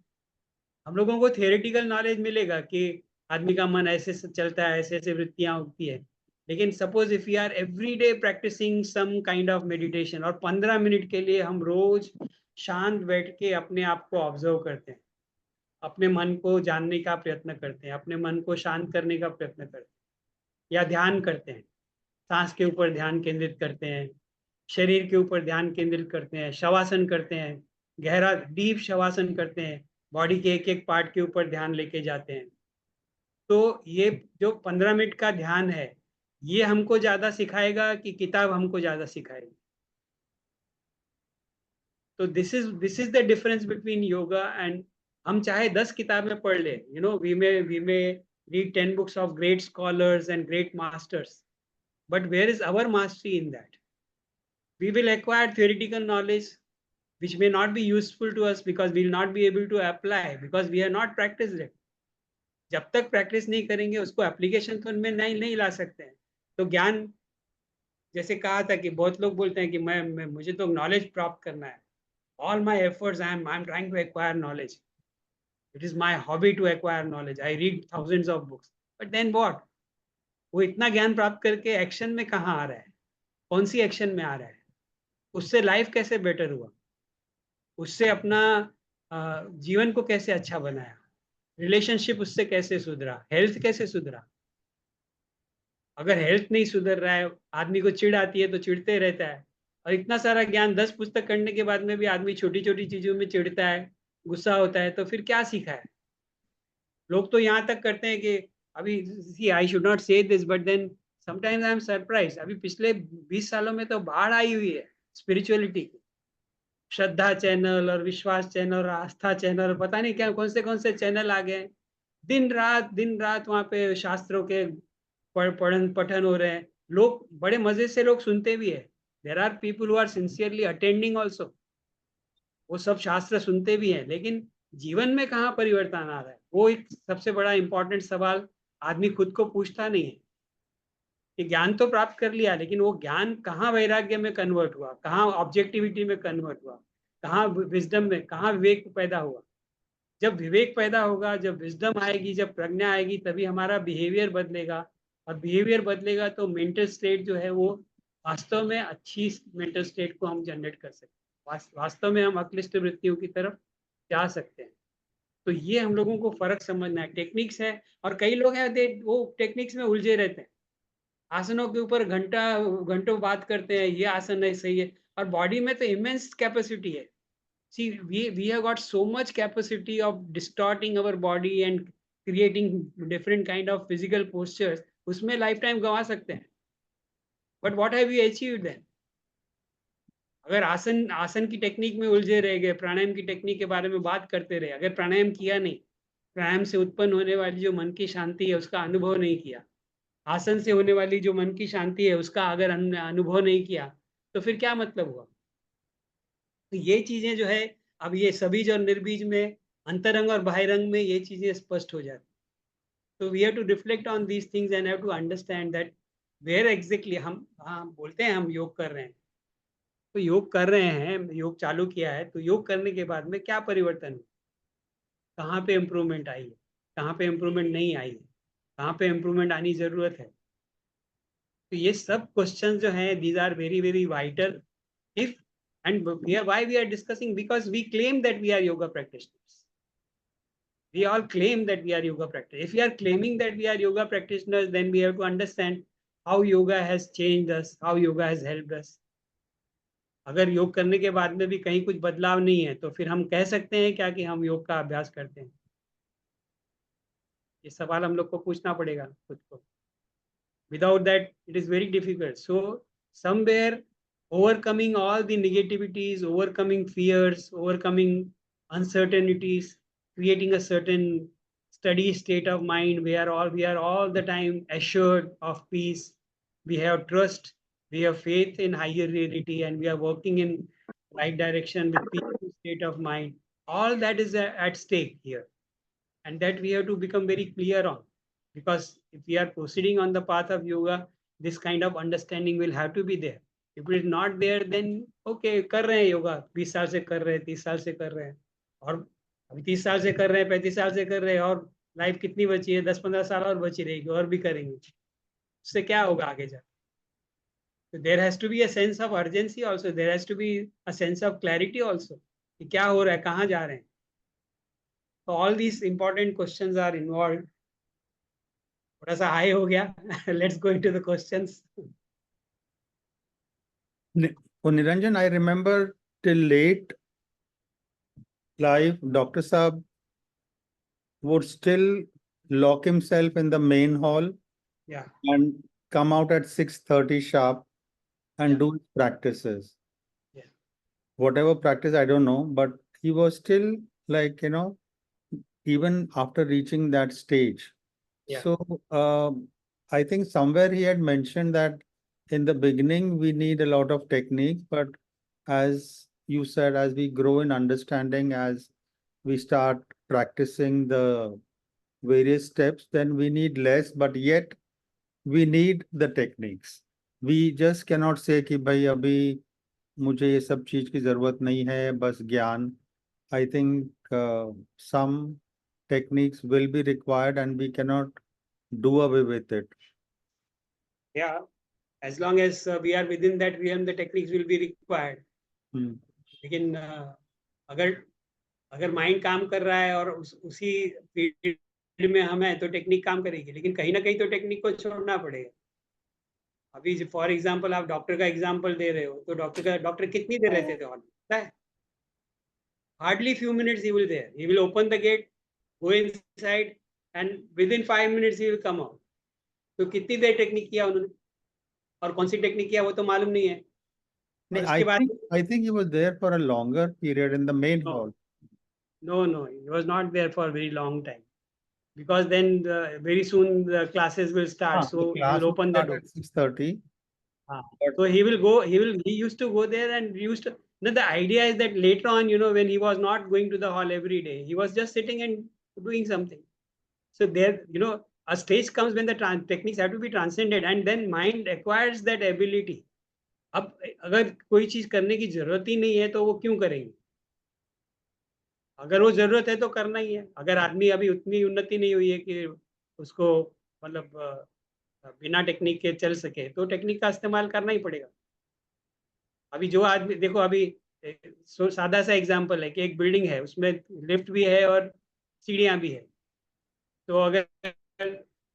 हम लोगों को थियोरेटिकल नॉलेज मिलेगा कि आदमी का मन ऐसे चलता है, ऐसे ऐसे वृत्तियां होती है, लेकिन suppose if you are every day practising some kind of meditation और 15 मिनट के लिए हम रोज शांत बैठ के अपने आप को ऑब्जर्व करते हैं, अपने मन को जानने का प्रयत्न करते हैं, अपने मन को शांत करने का प्रयत्न करते हैं, या ध्यान करते हैं, सांस के ऊपर ध्यान केंद्रित करते हैं, शरीर के ऊपर ध्यान केंद्रित करते हैं, शवासन करते हैं, गहरा डीप शवासन करते हैं, बॉडी के एक एक पार्ट के ऊपर ध्यान लेके जाते हैं, तो ये जो 15 मिनट का ध्यान है, ये हमको ज्यादा सिखाएगा कि किताब हमको ज्यादा सिखाएगी? तो this is the difference between yoga and, हम चाहे 10 किताबें पढ़ ले, we may read 10 books of great scholars and great masters, but where is our mastery in that? We will acquire theoretical knowledge which may not be useful to us because we will not be able to apply because we are not practiced it. जब तक practice नहीं करेंगे उसको application तो उनमें नहीं ला सकते हैं. तो ज्ञान, जैसे कहा था कि बहुत लोग बोलते हैं कि मैं मुझे तो नॉलेज प्राप्त करना है, all my efforts I am trying to acquire knowledge. It is my hobby to acquire knowledge. I read thousands of books. But then what? वो इतना ज्ञान प्राप्त करके एक्शन में कहाँ आ रहा है? कौन सी एक्शन में आ रहा है? उससे लाइफ कैसे बेटर हुआ? उससे अपना जीवन को कैसे अच्छा बनाया? रिलेशनशिप उससे कैसे सुधरा? हेल्थ कैसे सुधरा? अगर हेल्थ नहीं सुधर रहा है, आदमी को चिढ़ आती है तो चिढ़ते रहता है, और इतना सारा ज्ञान 10 पुस्तक करने के बाद में भी आदमी छोटी छोटी चीजों में चिढ़ता है, गुस्सा होता है, तो फिर क्या सीखा है? लोग तो यहाँ तक करते हैं कि अभी, see I should not say this, but then sometimes I am surprise, अभी पिछले 20 सालों में तो बाढ़ आई हुई है स्पिरिचुअलिटी की. श्रद्धा चैनल और विश्वास चैनल और आस्था चैनल, पता नहीं क्या कौन से चैनल आ गए. दिन रात वहाँ पे शास्त्रों के पठन हो रहे हैं, लोग बड़े मजे से लोग सुनते भी है. There are people who are sincerely attending also. वो सब शास्त्र सुनते भी हैं, लेकिन जीवन में कहाँ परिवर्तन आ रहा है, वो एक सबसे बड़ा इंपॉर्टेंट सवाल आदमी खुद को पूछता नहीं है. कि ज्ञान तो प्राप्त कर लिया, लेकिन वो ज्ञान कहाँ वैराग्य में कन्वर्ट हुआ, कहाँ ऑब्जेक्टिविटी में कन्वर्ट हुआ, कहाँ विजडम में, कहाँ विवेक पैदा हुआ. जब विवेक पैदा होगा, जब विजडम आएगी, जब प्रज्ञा आएगी, तभी हमारा बिहेवियर बदलेगा. और बिहेवियर बदलेगा तो मेंटल स्टेट जो है वो वास्तव में अच्छी मेंटल स्टेट को हम जनरेट कर सकते हैं. वास्तव में हम अक्लिष्ट वृत्तियों की तरफ जा सकते हैं. तो ये हम लोगों को फर्क समझना है. टेक्निक्स है, और कई लोग हैं वो टेक्निक्स में उलझे रहते हैं. आसनों के ऊपर घंटों बात करते हैं, ये आसन नहीं सही है, और बॉडी में तो इमेंस कैपेसिटी है. See, we have got so much capacity of distorting our body and creating different kind of physical postures. उसमें लाइफ टाइम गंवा सकते हैं. But what have you achieved then? अगर आसन आसन की टेक्निक में उलझे रह गए, प्राणायाम की टेक्निक के बारे में बात करते रहे, अगर प्राणायाम किया नहीं, प्राणायाम से उत्पन्न होने वाली जो मन की शांति है उसका अनुभव नहीं किया, आसन से होने वाली जो मन की शांति है उसका अगर अनुभव नहीं किया, तो फिर क्या मतलब हुआ? तो ये चीजें जो है, अब ये सबीज और निर्बीज में, अंतरंग और बाहिरंग में ये चीजें स्पष्ट हो जाती. तो we have to reflect on these things and have to understand that where exactly हम बोलते हैं हम योग कर रहे हैं, तो योग कर रहे हैं, योग चालू किया है, तो योग करने के बाद में क्या परिवर्तन हुआ, कहाँ पे इम्प्रूवमेंट आई है, कहाँ पे इम्प्रूवमेंट नहीं आई है, कहाँ पे इम्प्रूवमेंट आनी जरूरत है. तो ये सब क्वेश्चन जो हैं, these are very very vital. इफ and why we are discussing, because we claim that we are yoga practitioners. We all claim that we are yoga practitioners. If we are claiming that we are yoga practitioners, then we have to understand how yoga has changed us, how yoga has helped us. अगर योग करने के बाद में भी कहीं कुछ बदलाव नहीं है, तो फिर हम कह सकते हैं क्या कि हम योग का अभ्यास करते हैं? ये सवाल हम लोग को पूछना पड़ेगा खुद को. Without that, it is very difficult. So somewhere overcoming all the negativities, overcoming fears, overcoming uncertainties, creating a certain steady state of mind where we are all the time assured of peace. We have trust, we have faith in higher reality, and we are working in right direction with peaceful state of mind. All that is at stake here, and that we have to become very clear on. Because if we are proceeding on the path of yoga, this kind of understanding will have to be there. If it is not there, then okay, कर रहे हैं योगा, 20 साल से कर रहे हैं, 30 साल से कर रहे हैं, और अभी 30 साल से कर रहे हैं, 35 साल से कर रहे हैं, और लाइफ कितनी बची है, 10-15 साल और बची रहेगी, और भी करेंगे, उससे क्या होगा आगे जाकर? So there has to be a sense of urgency also, there has to be a sense of clarity also, कि क्या हो रहा है, कहाँ जा रहे हैं. So all these important questions are involved. थोड़ा सा हाई हो गया. Let's go into the questions. For Niranjan, I remember till late life, Dr. Saab would still lock himself in the main hall, Yeah, and come out at 6:30 sharp and Yeah. do his practices. Yeah. Whatever practice, I don't know, but he was still like, even after reaching that stage. Yeah. So I think somewhere he had mentioned that in the beginning we need a lot of technique, but as you said, as we grow in understanding, as we start practicing the various steps, then we need less, but yet we need the techniques. We just cannot say कि भाई अभी मुझे ये सब चीज की जरूरत नहीं है, बस ज्ञान. I think some techniques will be required and we cannot do away with it. Yeah, as long as we are within that realm, the techniques will be required. लेकिन अगर माइंड काम कर रहा है और उसी फील्ड में हम हैं, तो टेक्निक काम करेगी, लेकिन कहीं ना कहीं तो टेक्निक को छोड़ना पड़ेगा. अभी फॉर एग्जांपल आप डॉक्टर का एग्जांपल दे रहे हो, तो डॉक्टर कितनी देर रहते थे हॉल में? Hardly few minutes he will there. He will open the gate, go inside, and within 5 minutes he will come out. तो कितनी देर टेक्निक किया उन्होंने, और कौन सी टेक्निक किया वो तो मालूम नहीं है. I think he was there for a longer period in the main hall. No, he was not there for a very long time. because then very soon the classes will start. The So he class will will open the start door. at 6:30. But So he will go. He used to go there and used to. No, the idea is that later on, when he was not going to the hall every day, he was just sitting and doing something. So there, a stage comes when the techniques have to be transcended, and then mind acquires that ability. अब अगर कोई चीज करने की जरूरत ही नहीं है तो वो क्यों करेंगे? अगर वो जरूरत है तो करना ही है। अगर आदमी अभी उतनी उन्नति नहीं हुई है कि उसको मतलब बिना टेक्निक के चल सके, तो टेक्निक का इस्तेमाल करना ही पड़ेगा। अभी जो आदमी देखो, अभी सादा सा एग्जांपल है कि एक बिल्डिंग है, उसमें लिफ्ट भी है और सीढ़ियां भी है। तो अगर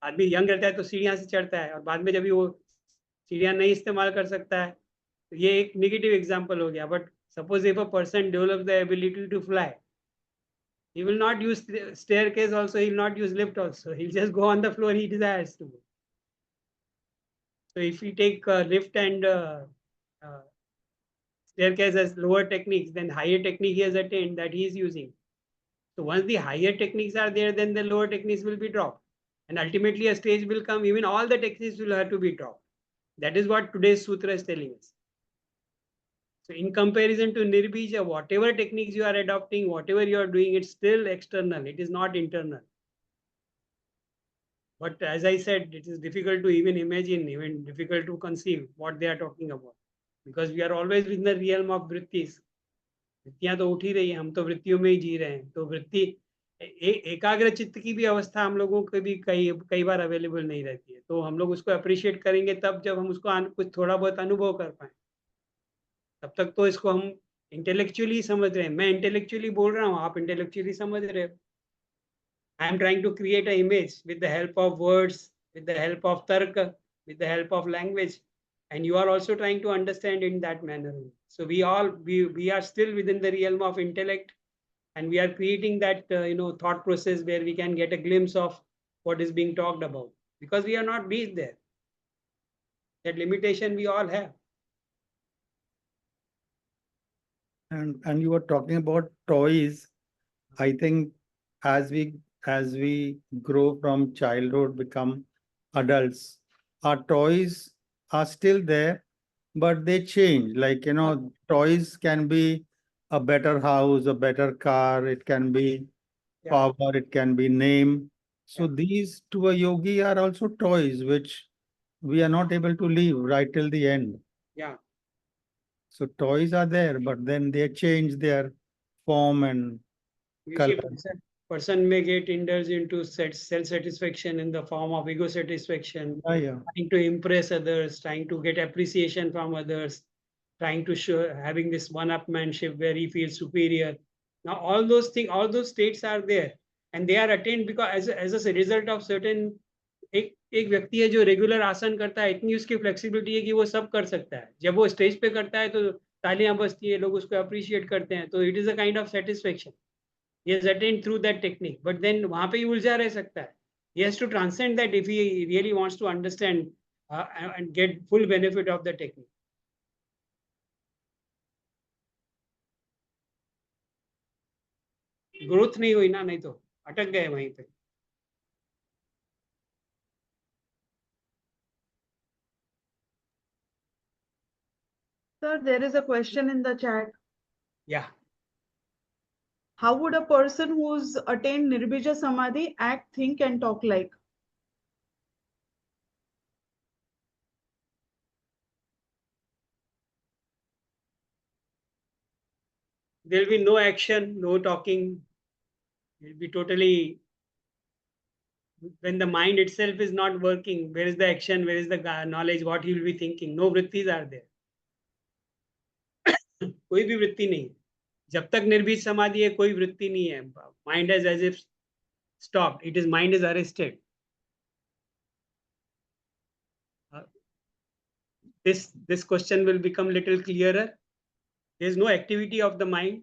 आदमी यंग रहता है तो सीढ़ियां से चढ़ता है, और बाद में जब भी वो सीढ़ियां नहीं इस्तेमाल कर सकता है, तो ये एक नेगेटिव एग्जांपल हो गया। But suppose if a person develop the ability to fly, he will not use staircase also, he will not use lift also, he'll just go on the floor he desires to go. So if we take lift and uh, staircase as lower techniques, then higher technique he has attained that he is using. So once the higher techniques are there, then the lower techniques will be dropped. And ultimately a stage will come, even all the techniques will have to be dropped. That is what today's sutra is telling us. So in comparison to Nirbija, whatever techniques you are adopting, whatever you are doing, it's still external. It is not internal. But as I said, it is difficult to even imagine, even difficult to conceive what they are talking about. Because we are always within the realm of vrittis. वृत्तियां तो उठ ही रही है, हम तो वृत्तियों में ही जी रहे हैं। तो वृत्ति एकाग्र चित्त की भी अवस्था हम लोगों को भी कई कई बार अवेलेबल नहीं रहती है। तो हम लोग उसको अप्रिशिएट करेंगे तब जब हम उसको कुछ थोड़ा बहुत अनुभव कर पाए। तब तक तो इसको हम इंटेलेक्चुअली समझ रहे हैं। मैं इंटेलेक्चुअली बोल रहा हूँ, आप इंटेलेक्चुअली समझ रहे हो। I am trying to create an image with the help of words, with the help of tarka, with the help of language, and you are also trying to understand in that manner. So we are still within the realm of intellect, and we are creating that thought process where we can get a glimpse of what is being talked about, because we are not reached there. That limitation we all have. and you were talking about toys. I think as we grow from childhood, become adults, our toys are still there, but they change. Like, toys can be a better house, a better car, it can be Yeah, power, it can be name. So yeah, these to a yogi are also toys which we are not able to leave right till the end. yeah. So toys are there, but then they change their form and You see, color. person may get indulged into self-satisfaction in the form of ego satisfaction, Yeah, yeah. trying to impress others, trying to get appreciation from others, trying to show, having this one-upmanship where he feels superior. Now, all those things, all those states are there, and they are attained because as a result of certain एक व्यक्ति है जो regular आसन करता है, इतनी उसकी flexibility है कि वो सब कर सकता है। जब वो स्टेज पे करता है तो तालियां बजती है, लोग उसको अप्रिशिएट करते हैं, तो it is a kind of satisfaction he has attained through that technique. But then वहां पे ही उलझा रह सकता है. He has to transcend that if he really wants to understand and get full benefit of the technique. Growth नहीं हुई ना, नहीं तो अटक गए वहीं पे. Sir, there is a question in the chat. Yeah. How would a person who's attained Nirbija Samadhi act, think, and talk like? There will be no action, no talking. It will be totally, when the mind itself is not working, where is the action, where is the knowledge, what he will be thinking? No vrittis are there. कोई भी वृत्ति नहीं. जब तक निर्भीज समाधि है, कोई वृत्ति नहीं है. Mind has as if stopped. It is mind is arrested. This question will become little clearer. There is no activity of the mind,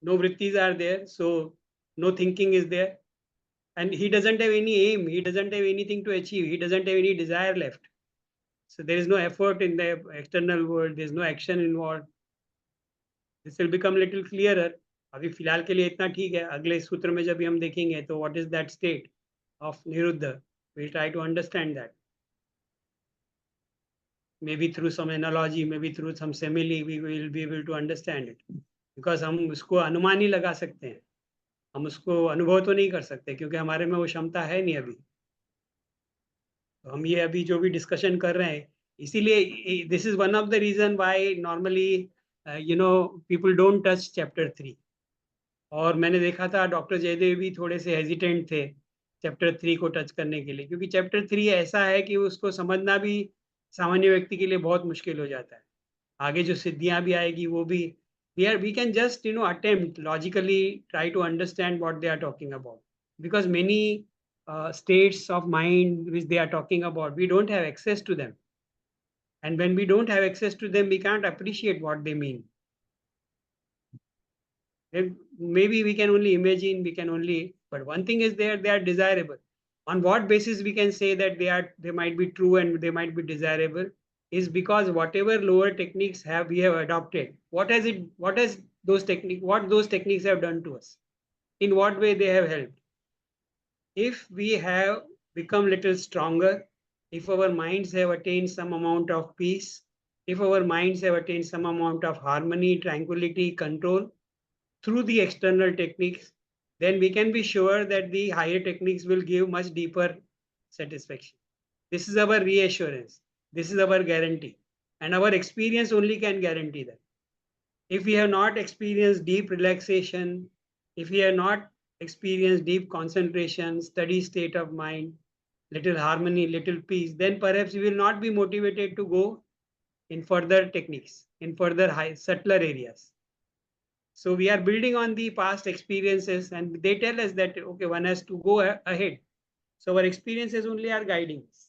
no vrittis are there, so no thinking is there, and he doesn't have any aim, he doesn't have anything to achieve, he doesn't have any desire left. So there is no effort in the external world, there is no action involved. This will become little clearer. अभी फिलहाल के लिए इतना ठीक है. अगले सूत्र में जब भी हम देखेंगे तो what is that state? of Niruddha. We'll try to understand that. Maybe through some analogy, maybe through some simile, we will be able to understand it. Because हम उसको अनुमान ही लगा सकते हैं, हम उसको अनुभव तो नहीं कर सकते क्योंकि हमारे में वो क्षमता है नहीं अभी. तो हम ये अभी जो भी डिस्कशन कर रहे हैं, इसीलिए this is one of the reason why normally people don't touch chapter 3. और मैंने देखा था डॉक्टर जयदेव भी थोड़े से हेजिटेंट थे चैप्टर 3 को टच करने के लिए, क्योंकि चैप्टर 3 ऐसा है कि उसको समझना भी सामान्य व्यक्ति के लिए बहुत मुश्किल हो जाता है. आगे जो सिद्धियां भी आएगी वो भी we can just attempt logically try to understand what they are talking about, because many states of mind which they are talking about, we don't have access to them, and when we don't have access to them we can't appreciate what they mean. Maybe we can only imagine, we can only, but one thing is they are desirable. On what basis we can say that they might be true and they might be desirable is because whatever lower techniques we have adopted, what those techniques have done to us, in what way they have helped. If we have become little stronger, if our minds have attained some amount of peace, if our minds have attained some amount of harmony, tranquility, control through the external techniques, then we can be sure that the higher techniques will give much deeper satisfaction. This is our reassurance. This is our guarantee. And our experience only can guarantee that. If we have not experienced deep relaxation, if we have not experienced deep concentration, steady state of mind, little harmony, little peace, then perhaps we will not be motivated to go in further techniques, in further subtler areas. So we are building on the past experiences, and they tell us that, okay, one has to go ahead. So our experiences only are guiding us.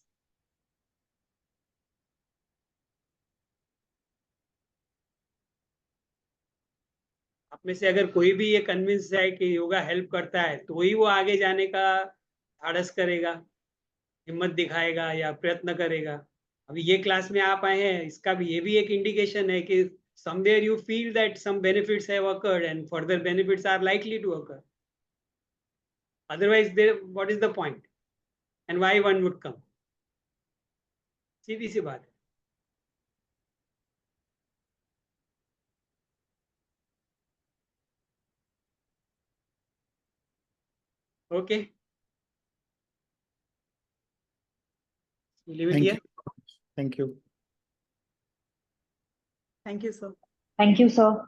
आप में से अगर कोई भी ये convince है कि yoga help करता है, तो ही वो आगे जाने का धाड़स करेगा, हिम्मत दिखाएगा या प्रयत्न करेगा. अभी ये क्लास में आप आए हैं, इसका भी ये भी एक इंडिकेशन है कि somewhere you feel that some benefits have occurred and further benefits are likely to occur. Otherwise, what is the point? And why one would come? सीधी सी बात है. Okay. Leave it Thank here. you. Thank you. Thank you, sir. Thank you, sir.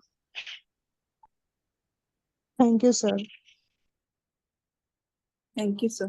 Thank you, sir. Thank you, sir.